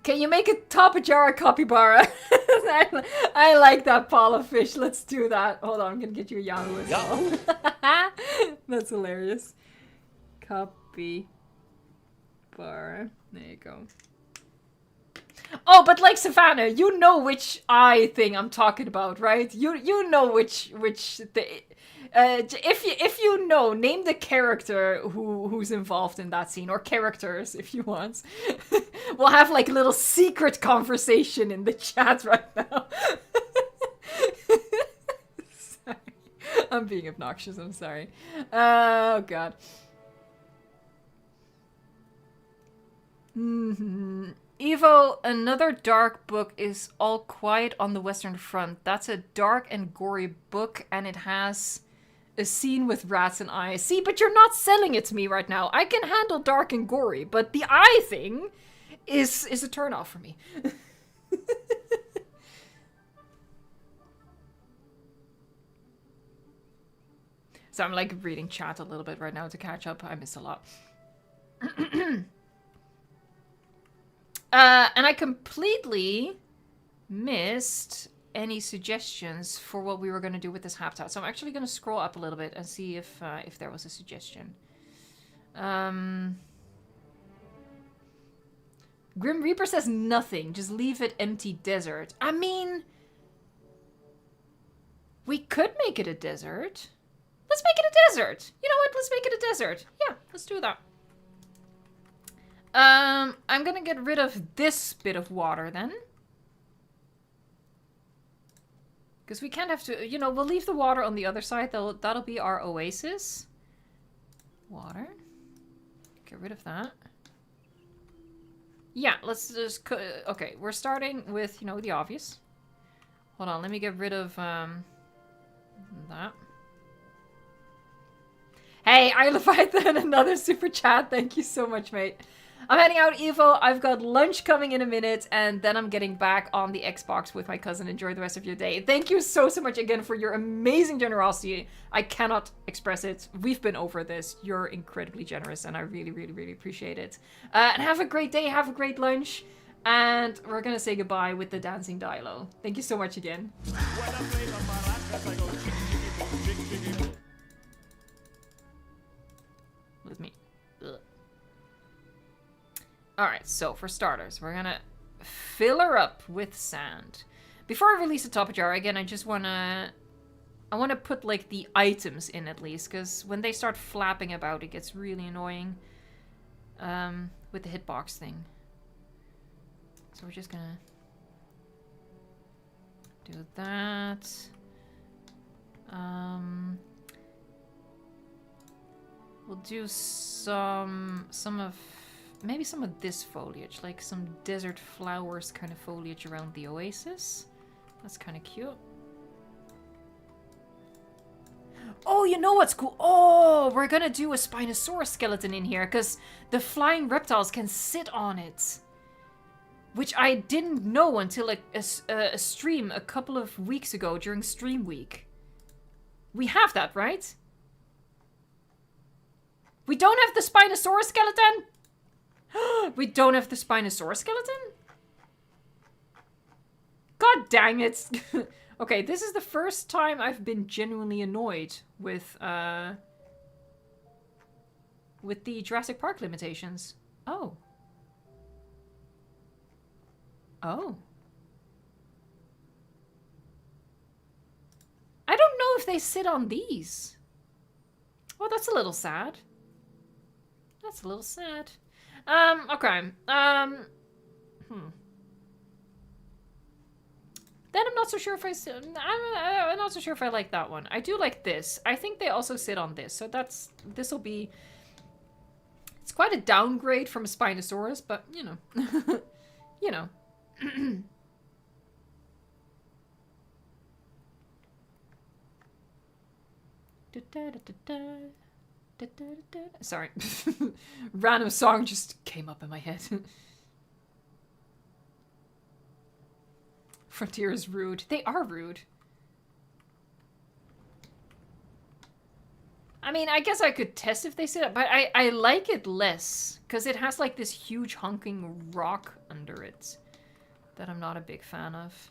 Can you make a Tapajara capybara? I like that, Paula Fish. Let's do that. Hold on, I'm gonna get you a Yahoo as well. That's hilarious. Capybara. There you go. Oh, but like Savannah, you know which eye thing I'm talking about, right? You know which if you know, name the character who's involved in that scene, or characters if you want. We'll have like a little secret conversation in the chat right now. Sorry. I'm being obnoxious, I'm sorry. Oh god. Evo, another dark book is All Quiet on the Western Front. That's a dark and gory book, and it has a scene with rats and eyes. See, but you're not selling it to me right now. I can handle dark and gory, but the eye thing is a turnoff for me. So I'm like reading chat a little bit right now to catch up. I missed a lot. And I completely missed any suggestions for what we were going to do with this habitat. So I'm actually going to scroll up a little bit and see if there was a suggestion. Grim Reaper says nothing. Just leave it empty desert. I mean, we could make it a desert. Let's make it a desert. You know what? Let's make it a desert. Yeah, let's do that. I'm gonna get rid of this bit of water then. Because we can't have to, you know, we'll leave the water on the other side. That'll be our oasis. Water. Get rid of that. Yeah, let's just, okay, we're starting with, you know, the obvious. Hold on, let me get rid of, that. Hey, I Leviathan, another super chat. Thank you so much, mate. I'm heading out, Evo. I've got lunch coming in a minute, and then I'm getting back on the Xbox with my cousin. Enjoy the rest of your day. Thank you so much again for your amazing generosity. I cannot express it. We've been over this. You're incredibly generous, and I really, really, really appreciate it. And have a great day. Have a great lunch. And we're gonna say goodbye with the dancing Dilo. Thank you so much again. With me. Ugh. Alright, so for starters, we're gonna fill her up with sand. Before I release the top jar again, I just wanna... I wanna put, like, the items in at least, because when they start flapping about, it gets really annoying. With the hitbox thing. So we're just gonna do that. We'll do maybe some of this foliage, like some desert flowers kind of foliage around the oasis. That's kind of cute. Oh, you know what's cool? Oh, we're gonna do a Spinosaurus skeleton in here because the flying reptiles can sit on it. Which I didn't know until a stream a couple of weeks ago during stream week. We have that, right? We don't have the Spinosaurus skeleton? We don't have the Spinosaurus skeleton? God dang it. Okay, this is the first time I've been genuinely annoyed with the Jurassic Park limitations. Oh. Oh. I don't know if they sit on these. Oh, that's a little sad. That's a little sad. Okay. Then I'm not so sure if I'm not so sure if I like that one. I do like this. I think they also sit on this. So this'll be... It's quite a downgrade from a Spinosaurus, but, you know. You know. Sorry. Random song just came up in my head. Frontier is rude. They are rude. I mean, I guess I could test if they sit up, but I like it less because it has like this huge honking rock under it that I'm not a big fan of.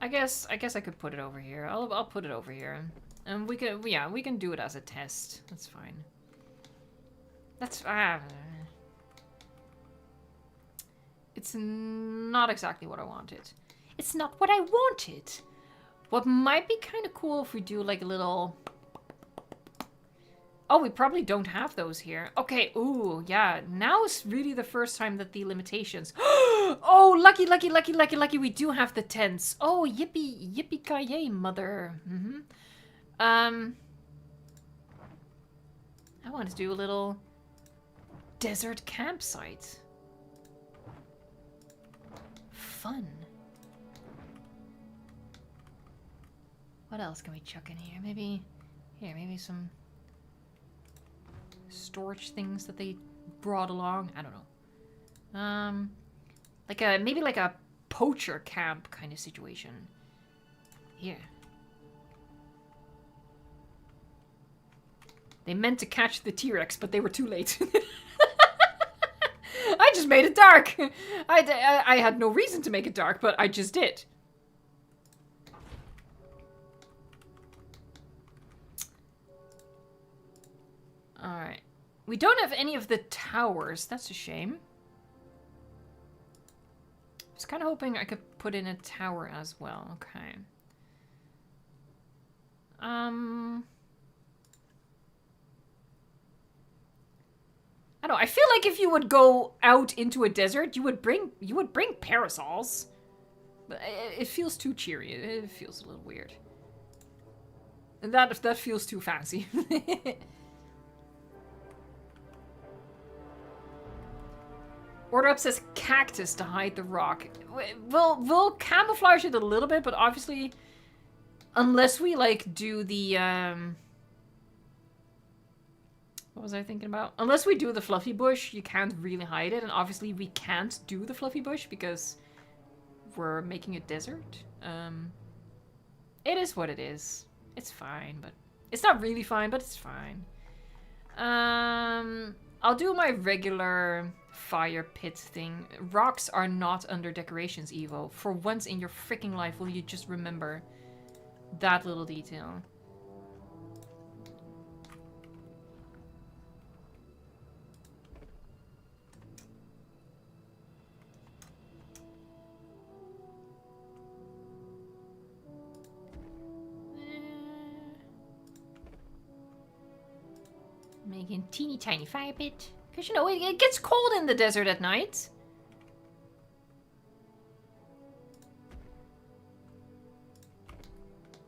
I guess I could put it over here. I'll put it over here, and we can do it as a test. That's fine. That's It's not exactly what I wanted. It's not what I wanted. What might be kind of cool if we do like a little... Oh, we probably don't have those here. Okay, ooh, yeah. Now is really the first time that the limitations... Oh, lucky, lucky, lucky, lucky, lucky. We do have the tents. Oh, yippee, yippee-ki-yay, mother. I want to do a little desert campsite. Fun. What else can we chuck in here? Maybe some storage things that they brought along. I don't know. Maybe like a poacher camp kind of situation. Here. They meant to catch the T-Rex, but they were too late. I just made it dark. I had no reason to make it dark, but I just did. Alright. We don't have any of the towers. That's a shame. I was kind of hoping I could put in a tower as well. Okay. I don't know. I feel like if you would go out into a desert, you would bring parasols. But it feels too cheery. It feels a little weird. And that feels too fancy. Order up says cactus to hide the rock. We'll camouflage it a little bit, but obviously, unless we like do the What was I thinking about? Unless we do the fluffy bush, you can't really hide it. And obviously we can't do the fluffy bush because we're making a desert. It is what it is. It's fine, but... It's not really fine, but it's fine. I'll do my regular fire pit thing. Rocks are not under decorations, Evo. For once in your freaking life, will you just remember that little detail? Making teeny tiny fire pit. Because, you know, it gets cold in the desert at night.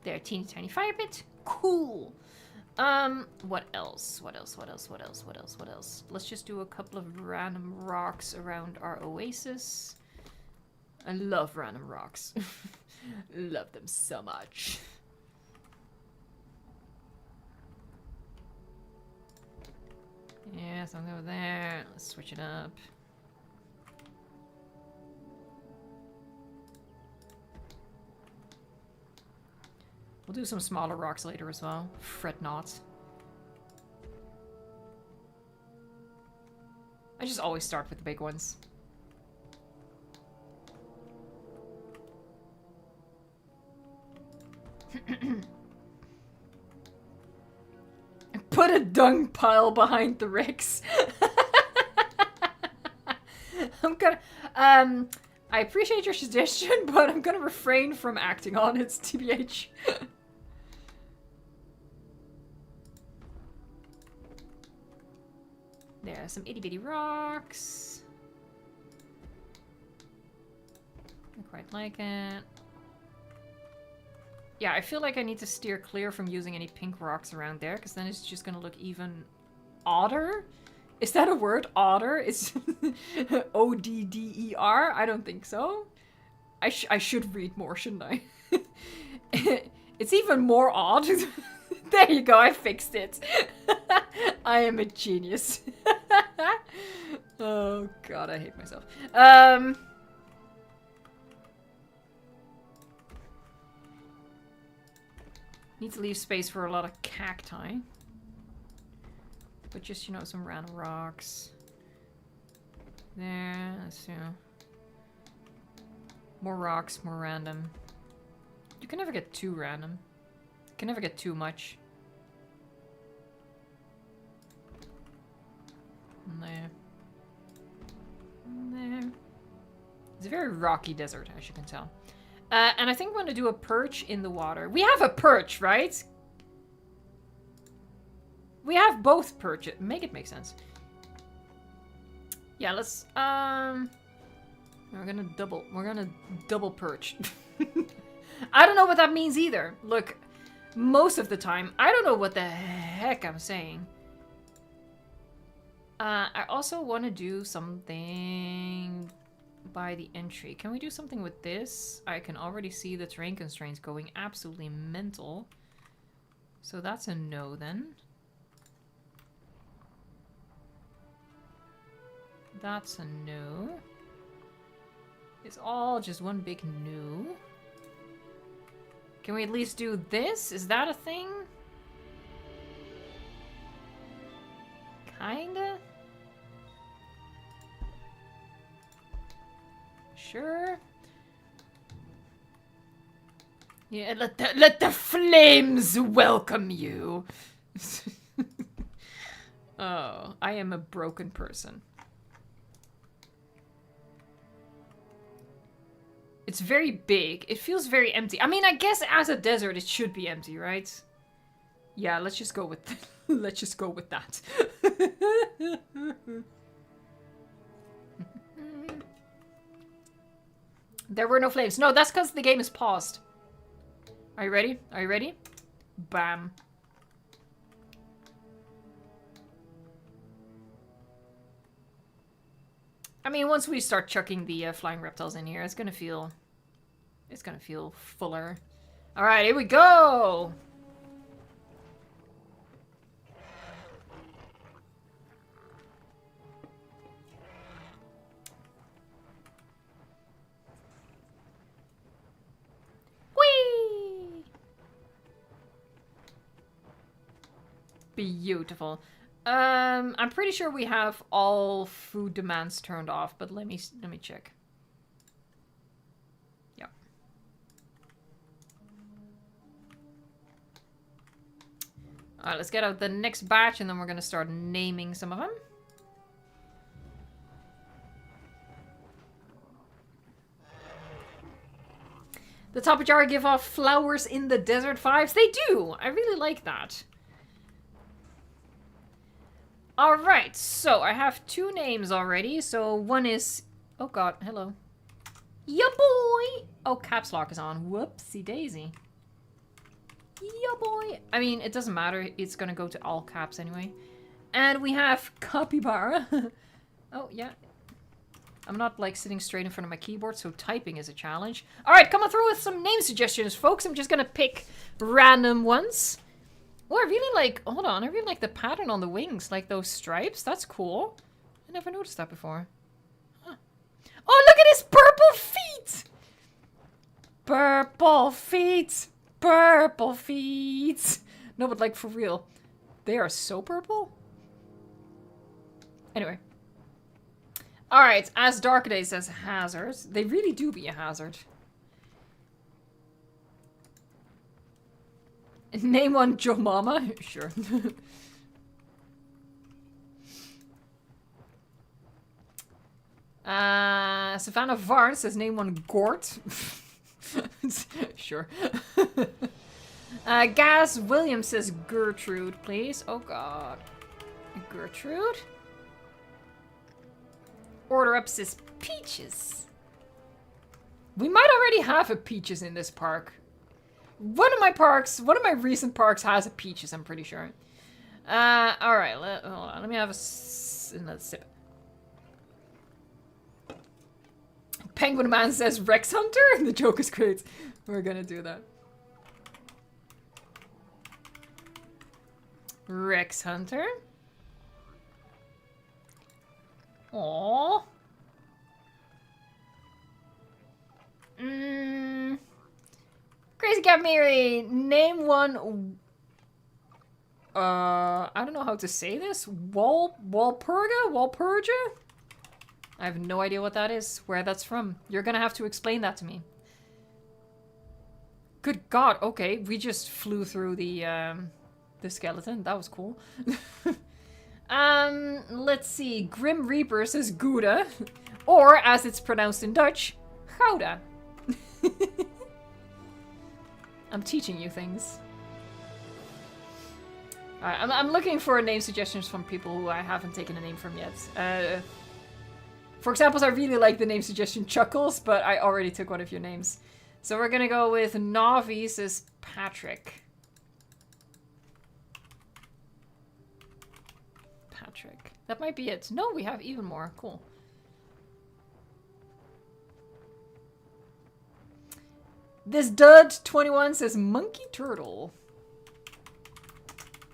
There, teeny tiny fire pit. Cool. What else? What else? Let's just do a couple of random rocks around our oasis. I love random rocks. Love them so much. Yeah, something over there. Let's switch it up. We'll do some smaller rocks later as well. Fret not. I just always start with the big ones. Put a dung pile behind the Rex. I'm gonna... I appreciate your suggestion, but I'm gonna refrain from acting on it, TBH. There are some itty bitty rocks. I quite like it. Yeah, I feel like I need to steer clear from using any pink rocks around there, because then it's just gonna look even odder. Is that a word? Odder? It's O-D-D-E-R? I don't think so. I should read more, shouldn't I? It's even more odd. There you go, I fixed it. I am a genius. Oh god, I hate myself. Need to leave space for a lot of cacti. But just, you know, some random rocks. There, let's do... More rocks, more random. You can never get too random. You can never get too much. And there. And there. It's a very rocky desert, as you can tell. And I think I'm going to do a perch in the water. We have a perch, right? We have both perches. Make it make sense. Yeah, let's... We're gonna double perch. I don't know what that means either. Look, most of the time, I don't know what the heck I'm saying. I also want to do something... by the entry. Can we do something with this? I can already see the terrain constraints going absolutely mental. So that's a no then. That's a no. It's all just one big no. Can we at least do this? Is that a thing? Kinda? Sure. Yeah, let the flames welcome you. Oh, I am a broken person. It's very big. It feels very empty. I mean, I guess as a desert it should be empty, right? Yeah, let's just go with let's just go with that. There were no flames. No, that's because the game is paused. Are you ready? Are you ready? Bam. I mean, once we start chucking the flying reptiles in here, it's gonna feel fuller. All right, here we go. Beautiful. I'm pretty sure we have all food demands turned off, but let me check. Yep. Alright, let's get out the next batch and then we're gonna start naming some of them. The Tapa Jar give off flowers in the desert vibes. They do! I really like that. Alright, so I have 2 names already. So one is... Oh god, hello. Ya boy! Oh, caps lock is on. Whoopsie daisy. Ya boy! I mean, it doesn't matter. It's gonna go to all caps anyway. And we have Capybara. Oh, yeah. I'm not, like, sitting straight in front of my keyboard, so typing is a challenge. Alright, coming through with some name suggestions, folks. I'm just gonna pick random ones. Oh, I really like... Hold on, I really like the pattern on the wings. Like, those stripes. That's cool. I never noticed that before. Huh. Oh, look at his purple feet! Purple feet! Purple feet! No, but, like, for real. They are so purple. Anyway. Alright, as Darkaday says, hazard. They really do be a hazard. Name one Joe Mama? Sure. Savannah Varn says name one Gort. Sure. Gaz Williams says Gertrude, please. Oh god. Gertrude? Order Up says Peaches. We might already have a Peaches in this park. One of my recent parks has a Peaches, I'm pretty sure. Alright, hold on, let me have another sip. Penguin Man says Rex Hunter? The joke is great. We're gonna do that. Rex Hunter? Aww. Crazy Cat Mary, name one... I don't know how to say this. Walpurga? I have no idea what that is, where that's from. You're gonna have to explain that to me. Good god, okay. We just flew through the skeleton. That was cool. Let's see. Grim Reaper says Gouda. Or, as it's pronounced in Dutch, Gouda. I'm teaching you things. Alright, I'm looking for name suggestions from people who I haven't taken a name from yet. For example, I really like the name suggestion Chuckles, but I already took one of your names. So we're gonna go with Navi says Patrick. Patrick. That might be it. No, we have even more. Cool. This Dud21 says Monkey Turtle.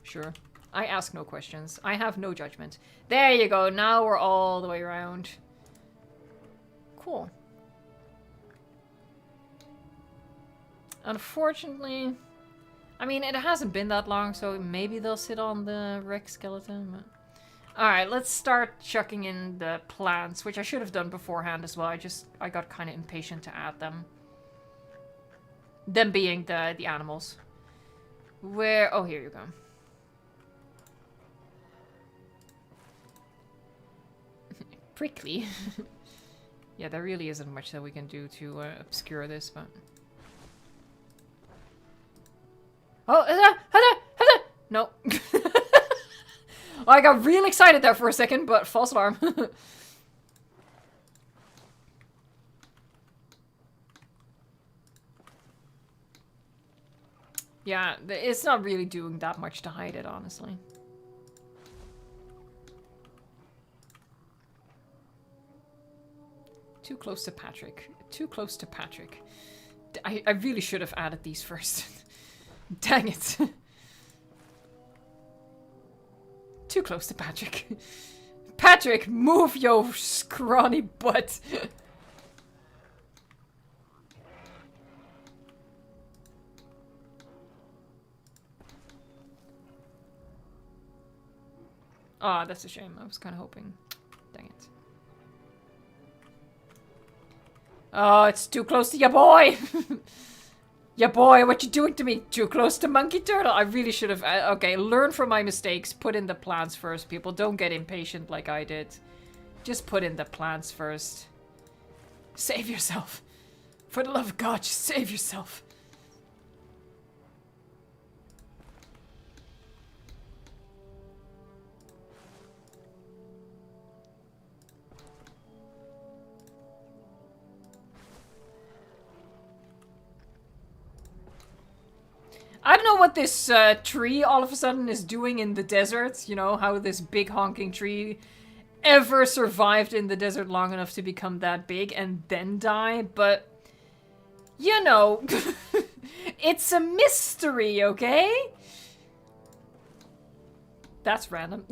Sure. I ask no questions. I have no judgment. There you go. Now we're all the way around. Cool. Unfortunately, I mean, it hasn't been that long, so maybe they'll sit on the Rex skeleton. But... Alright, let's start chucking in the plants, which I should have done beforehand as well. I got kind of impatient to add them. Them being the animals. Where... Oh, here you go. Prickly. Yeah, there really isn't much that we can do to obscure this, but... Oh, no. I got real excited there for a second, but false alarm. Yeah, it's not really doing that much to hide it, honestly. Too close to Patrick. Too close to Patrick. I really should have added these first. Dang it. Too close to Patrick. Patrick, move your scrawny butt. Oh, that's a shame. I was kind of hoping. Dang it. Oh, it's too close to your boy! Your boy, what you doing to me? Too close to Monkey Turtle? I really should have... okay, learn from my mistakes. Put in the plants first, people. Don't get impatient like I did. Just put in the plants first. Save yourself. For the love of God, just save yourself. I don't know what this tree all of a sudden is doing in the desert. You know, how this big honking tree ever survived in the desert long enough to become that big and then die, but... You know, it's a mystery, okay? That's random.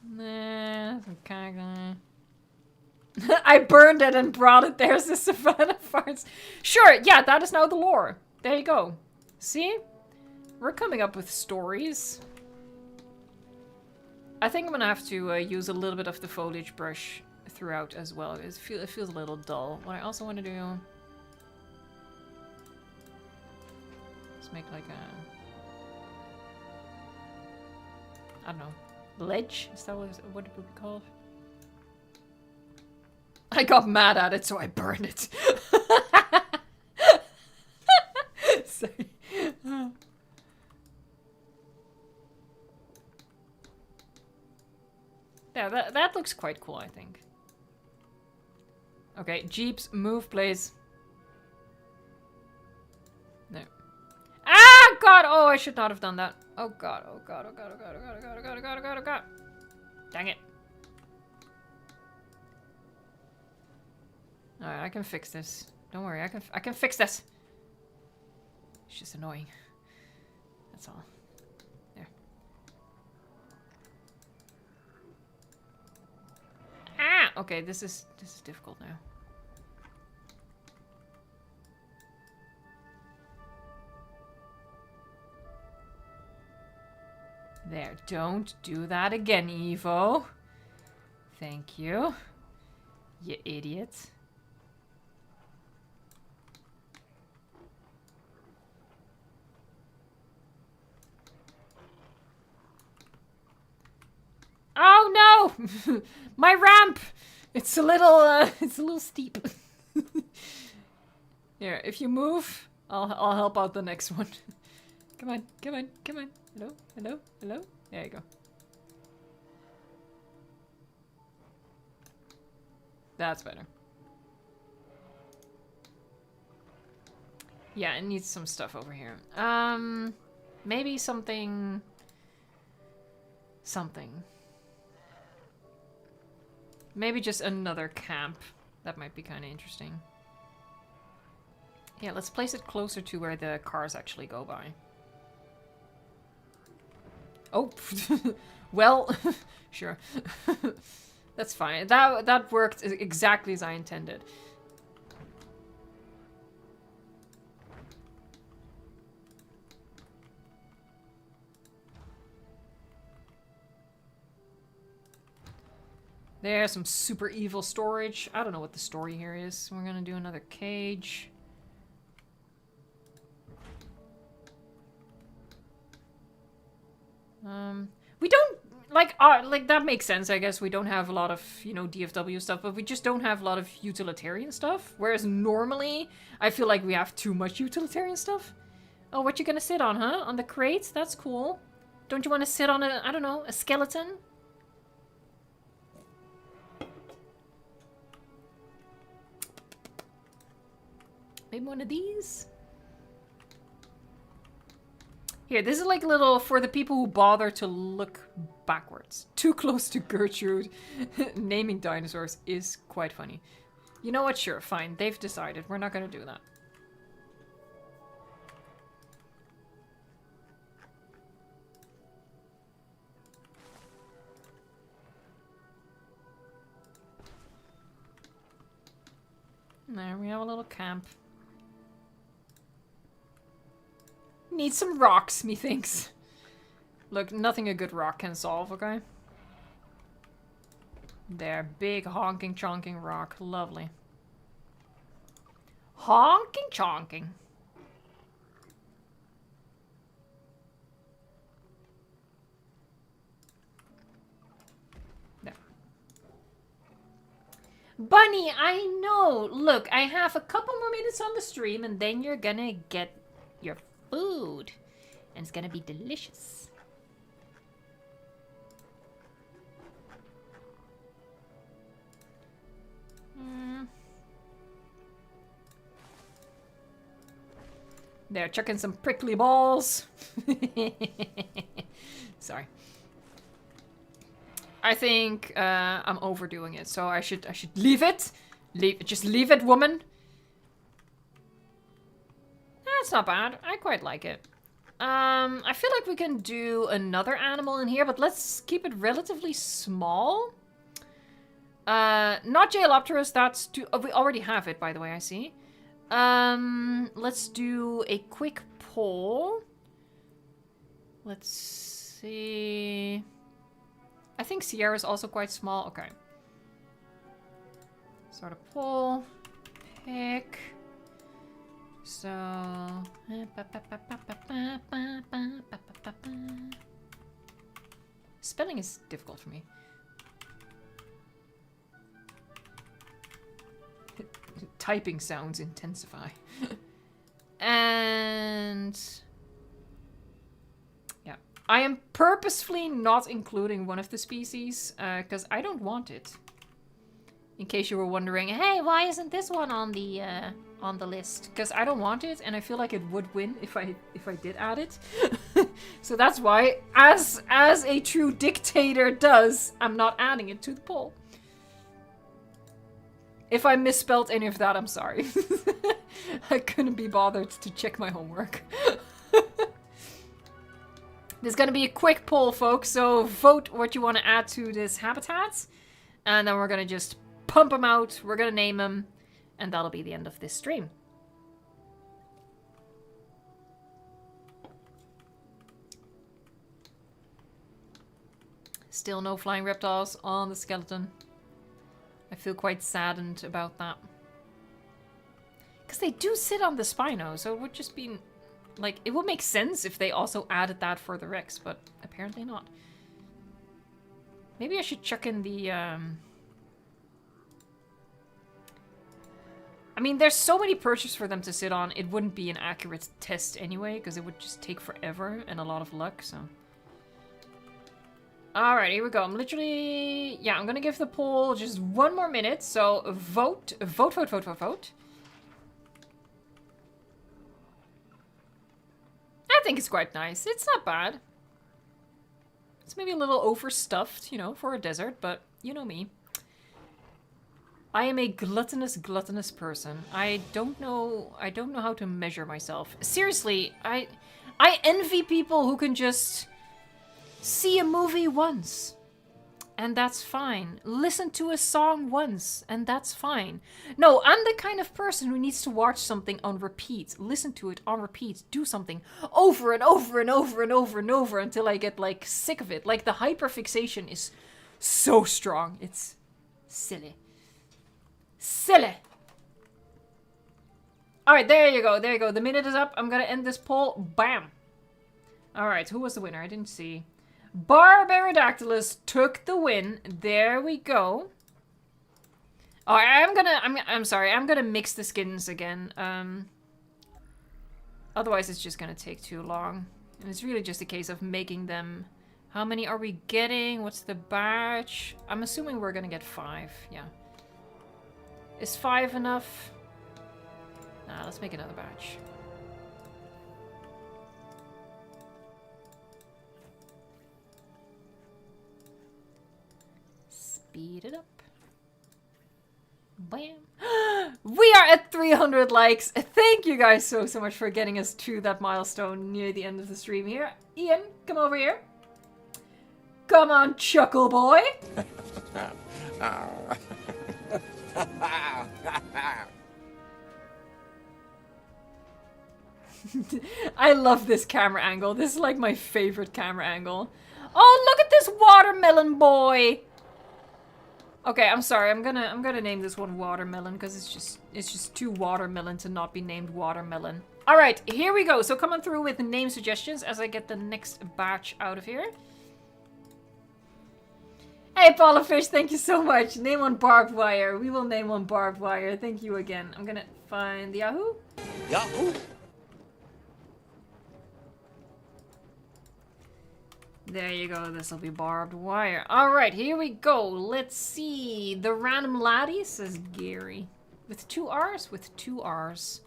Nah, okay. I burned it and brought it. There's the savannah farts. Sure, yeah, that is now the lore. There you go. See? We're coming up with stories. I think I'm gonna have to use a little bit of the foliage brush throughout as well. It feels a little dull. What I also want to do... Let's make like a... I don't know. Ledge? Is that what it would be called? I got mad at it, so I burned it. Sorry. Yeah, that looks quite cool, I think. Okay, Jeeps, move, please. No. Ah, God! Oh, I should not have done that. Oh, God, oh, God, oh, God, oh, God, oh, God, oh, God, oh, God, oh, God, oh, God, oh, God. Dang it. Alright, I can fix this. Don't worry, I can fix this. It's just annoying. That's all. There. Ah! Okay, this is difficult now. There, don't do that again, Evo. Thank you. You idiot. Oh no! My ramp! It's a little steep. Here, if you move, I'll help out the next one. Come on, come on, come on. Hello, hello, hello. There you go. That's better. Yeah, it needs some stuff over here. Maybe something... Maybe just another camp. That might be kind of interesting. Yeah, let's place it closer to where the cars actually go by. Oh, well, sure. That's fine. That worked exactly as I intended. There's some super evil storage. I don't know what the story here is. We're gonna do another cage. We don't like that makes sense, I guess. We don't have a lot of, you know, DFW stuff, but we just don't have a lot of utilitarian stuff. Whereas normally, I feel like we have too much utilitarian stuff. Oh, what you gonna sit on, huh? On the crates? That's cool. Don't you want to sit on a, I don't know, a skeleton? Maybe one of these? Here, this is like a little for the people who bother to look backwards. Too close to Gertrude. Naming dinosaurs is quite funny. You know what? Sure, fine. They've decided. We're not going to do that. There, we have a little camp. Need some rocks, methinks. Look, nothing a good rock can solve, okay? There, big honking chonking rock. Lovely. Honking chonking. There. Bunny, I know. Look, I have a couple more minutes on the stream and then you're gonna get your food. And it's gonna be delicious. They're chucking some prickly balls. Sorry. I think I'm overdoing it, so I should leave it. Just leave it, woman. That's not bad. I quite like it. I feel like we can do another animal in here, but let's keep it relatively small. Not Jailopterus, that's too... Oh, we already have it, by the way, I see. Let's do a quick poll. Let's see... I think Sierra's also quite small. Okay. Start a poll. Pick. So... Spelling is difficult for me. Typing sounds intensify. And... yeah. I am purposefully not including one of the species, because I don't want it. In case you were wondering, hey, why isn't this one on the list? Because I don't want it, and I feel like it would win if I did add it. So that's why, as a true dictator does, I'm not adding it to the poll. If I misspelled any of that, I'm sorry. I couldn't be bothered to check my homework. There's gonna be a quick poll, folks, so vote what you want to add to this habitat. And then we're gonna just pump them out, we're gonna name them, and that'll be the end of this stream. Still no flying reptiles on the skeleton. I feel quite saddened about that. Because they do sit on the Spino, so it would just be... like, it would make sense if they also added that for the Rex, but apparently not. Maybe I should chuck in the... I mean, there's so many perches for them to sit on, it wouldn't be an accurate test anyway, because it would just take forever and a lot of luck, so... Alright, here we go. I'm literally... yeah, I'm gonna give the poll just one more minute, so vote. Vote, vote, vote, vote, vote. I think it's quite nice. It's not bad. It's maybe a little overstuffed, you know, for a desert, but you know me. I am a gluttonous person. I don't know how to measure myself. Seriously, I envy people who can just see a movie once, and that's fine. Listen to a song once, and that's fine. No, I'm the kind of person who needs to watch something on repeat, listen to it on repeat, do something over and over and over and over and over until I get, like, sick of it. Like, the hyperfixation is so strong. It's silly. Silly! Alright, there you go, there you go. The minute is up. I'm gonna end this poll. Bam! Alright, who was the winner? I didn't see. Barbarodactylus took the win. There we go. Oh, I'm sorry. I'm gonna mix the skins again. Otherwise, it's just gonna take too long. And it's really just a case of making them. How many are we getting? What's the batch? I'm assuming we're gonna get 5. Yeah. Is 5 enough? Nah, let's make another batch. Speed it up. Bam. We are at 300 likes. Thank you guys so much for getting us to that milestone near the end of the stream here. Ian, come over here. Come on, chuckle boy. I love this camera angle. This is like my favorite camera angle. Oh, look at this watermelon boy. Okay, I'm sorry. I'm gonna name this one Watermelon because it's just too watermelon to not be named Watermelon. All right, here we go. So coming through with name suggestions as I get the next batch out of here. Hey, Paula Fish, thank you so much. Name one Barbed Wire. We will name one Barbed Wire. Thank you again. I'm gonna find the Yahoo. Yahoo! There you go. This will be Barbed Wire. All right, here we go. Let's see. The Random Laddie says Gary. With 2 R's? With 2 R's.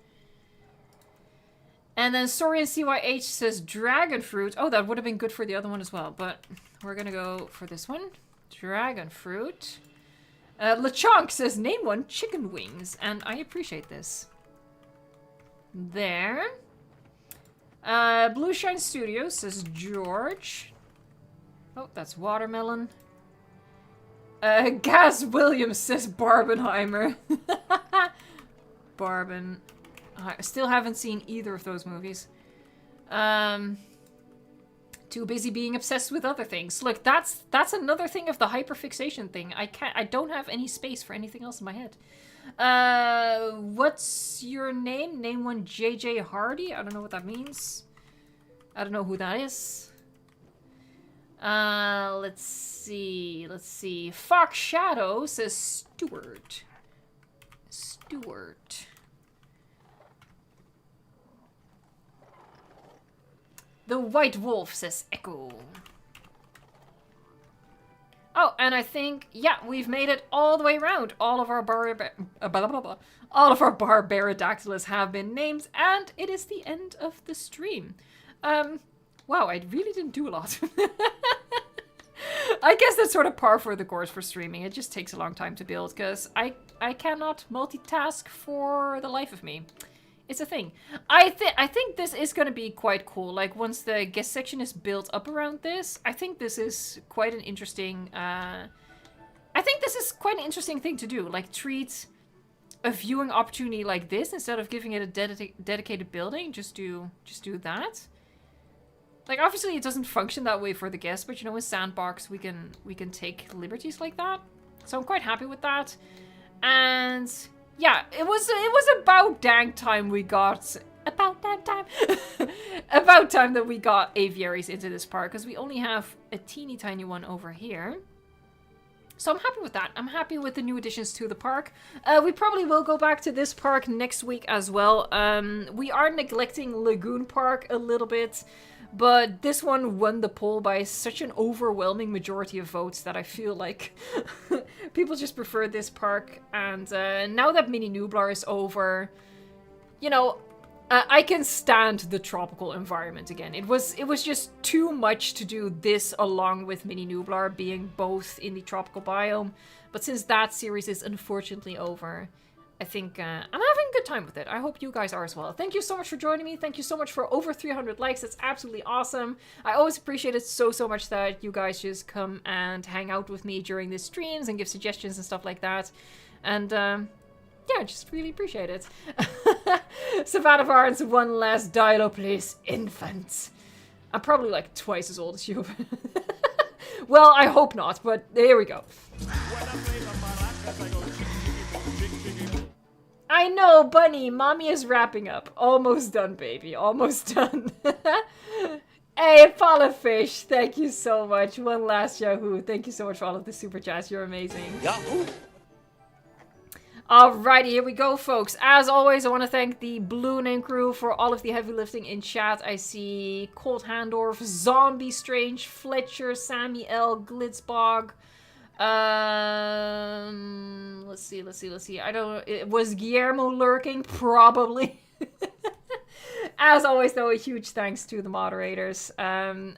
And then Sorian CYH says Dragon Fruit. Oh, that would have been good for the other one as well. But we're going to go for this one. Dragon Fruit. LeChonk says name one Chicken Wings. And I appreciate this. There. Blue Shine Studios says George. Oh, that's Watermelon. Gaz Williams says Barbenheimer. Barben. I still haven't seen either of those movies. Too busy being obsessed with other things. Look, that's another thing of the hyperfixation thing. I don't have any space for anything else in my head. What's your name? Name one JJ Hardy. I don't know what that means. I don't know who that is. Let's see. Fox Shadow says Stewart. The White Wolf says Echo. Oh, and I think, yeah, we've made it all the way around. All of our Barbaridactylus have been named, and it is the end of the stream. Wow, I really didn't do a lot. I guess that's sort of par for the course for streaming. It just takes a long time to build, because I cannot multitask for the life of me. It's a thing. I think this is going to be quite cool. Like, once the guest section is built up around this, I think this is quite an interesting... thing to do. Like, treat a viewing opportunity like this instead of giving it a dedicated building. Just do that. Like, obviously it doesn't function that way for the guests, but you know, with Sandbox we can take liberties like that. So I'm quite happy with that. And yeah, it was about dang time we got about time that we got aviaries into this park, because we only have a teeny tiny one over here. So I'm happy with that. I'm happy with the new additions to the park. We probably will go back to this park next week as well. We are neglecting Lagoon Park a little bit, but this one won the poll by such an overwhelming majority of votes that I feel like people just prefer this park. And now that Mini Nublar is over, you know, I can stand the tropical environment again. It was just too much to do this along with Mini Nublar being both in the tropical biome. But since that series is unfortunately over, I think I'm having a good time with it. I hope you guys are as well. Thank you so much for joining me. Thank you so much for over 300 likes. That's absolutely awesome. I always appreciate it so much that you guys just come and hang out with me during the streams and give suggestions and stuff like that. And yeah, just really appreciate it. Savannah Barnes, one last dial-up, please. Infants. I'm probably like twice as old as you. Well, I hope not, but there we go. I know, Bunny. Mommy is wrapping up. Almost done, baby. Almost done. Hey, Paula Fish. Thank you so much. One last Yahoo. Thank you so much for all of the super chats. You're amazing. Yahoo! Alrighty, here we go, folks. As always, I want to thank the Blue Name crew for all of the heavy lifting in chat. I see Colt Handorf, Zombie Strange, Fletcher, Sammy L, Glitzbog. Let's see. I don't know. Was Guillermo lurking? Probably. As always, though, a huge thanks to the moderators. And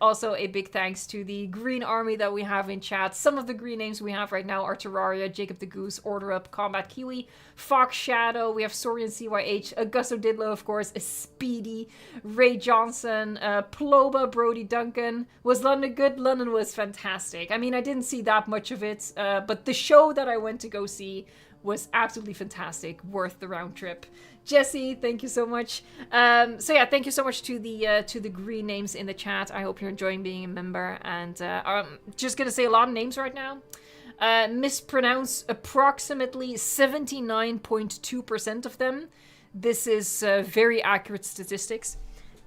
also a big thanks to the green army that we have in chat. Some of the green names we have right now are Terraria, Jacob the Goose, Order Up, Combat Kiwi, Fox Shadow. We have Sorian CYH, Augusto Didlow, of course, Speedy, Ray Johnson, Ploba, Brody Duncan. Was London good? London was fantastic. I mean, I didn't see that much of it, but the show that I went to go see was absolutely fantastic, worth the round trip. Jesse, thank you so much. So yeah, thank you so much to the green names in the chat. I hope you're enjoying being a member. And I'm just gonna say a lot of names right now. Mispronounce approximately 79.2% of them. This is very accurate statistics.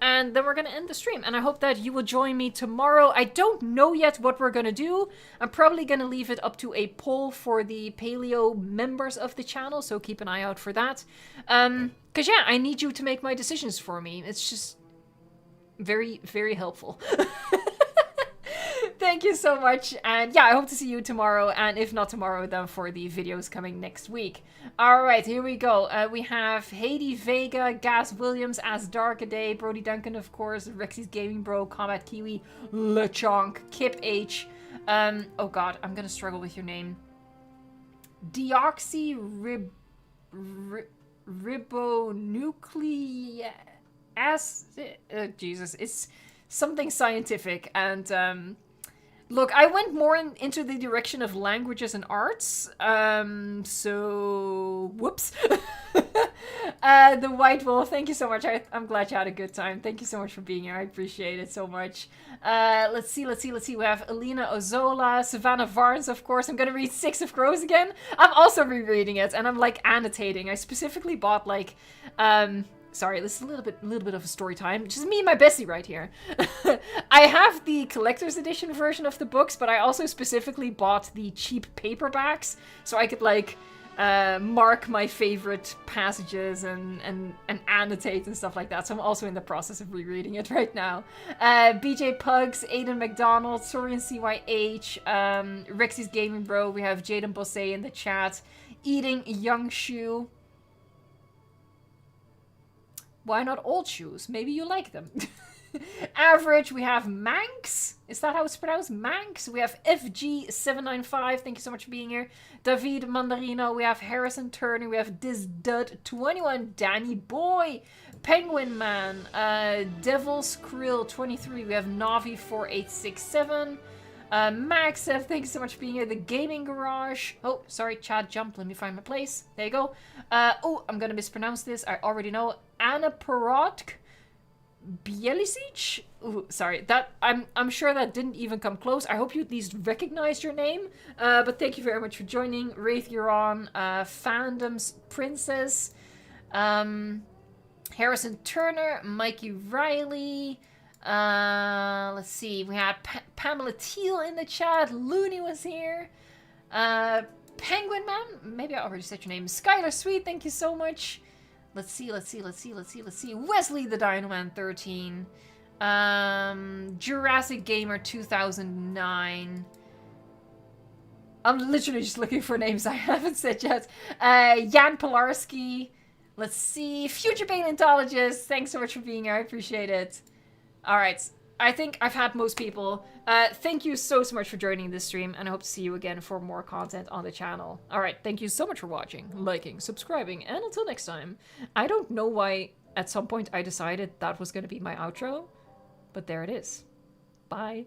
And then we're going to end the stream. And I hope that you will join me tomorrow. I don't know yet what we're going to do. I'm probably going to leave it up to a poll for the Paleo members of the channel. So keep an eye out for that. Because yeah, I need you to make my decisions for me. It's just very, very helpful. Thank you so much. And yeah, I hope to see you tomorrow. And if not tomorrow, then for the videos coming next week. All right, here we go. We have Haiti Vega, Gas Williams, As Dark a Day, Brody Duncan, of course, Rexy's Gaming Bro, Combat Kiwi, LeChonk, Kip H. Oh God, I'm going to struggle with your name. Deoxyribonucleic acid. Jesus, it's something scientific. And look, I went more into the direction of languages and arts, so whoops. The White Wolf, thank you so much. I'm glad you had a good time. Thank you so much for being here. I appreciate it so much. Let's see. We have Alina Ozola, Savannah Varnes, of course. I'm gonna read Six of Crows again. I'm also rereading it, and I'm like annotating. I specifically bought like sorry, this is a little bit of a story time. Just me and my bestie right here. I have the collector's edition version of the books, but I also specifically bought the cheap paperbacks so I could like mark my favorite passages and annotate and stuff like that. So I'm also in the process of rereading it right now. BJ Pugs, Aiden McDonald, Sorian CYH, Rexy's Gaming Bro. We have Jaden Bosse in the chat. Eating Young Shoe. Why not old shoes? Maybe you like them. Average, we have Manx. Is that how it's pronounced? Manx. We have FG795. Thank you so much for being here. David Mandarino. We have Harrison Turner. We have DizDud21. Danny Boy. Penguin Man. Devil's Krill 23. We have Navi4867. Max, thank you so much for being here. The Gaming Garage. Oh, sorry, Chad jumped. Let me find my place. There you go. Oh, I'm gonna mispronounce this. I already know. Anna Perotk Bielisic. Ooh, sorry. That I'm sure that didn't even come close. I hope you at least recognized your name. But thank you very much for joining. Wraith Euron, Fandom's Princess, Harrison Turner, Mikey Riley. Let's see. We had Pamela Teal in the chat. Looney was here. Penguin Man. Maybe I already said your name. Skylar Sweet. Thank you so much. Let's see. Wesley the Dino Man 13. Jurassic Gamer 2009. I'm literally just looking for names I haven't said yet. Jan Pilarski. Let's see. Future Paleontologist. Thanks so much for being here. I appreciate it. Alright, I think I've had most people. Thank you so much for joining this stream, and I hope to see you again for more content on the channel. Alright, thank you so much for watching, liking, subscribing, and until next time. I don't know why at some point I decided that was going to be my outro, but there it is. Bye.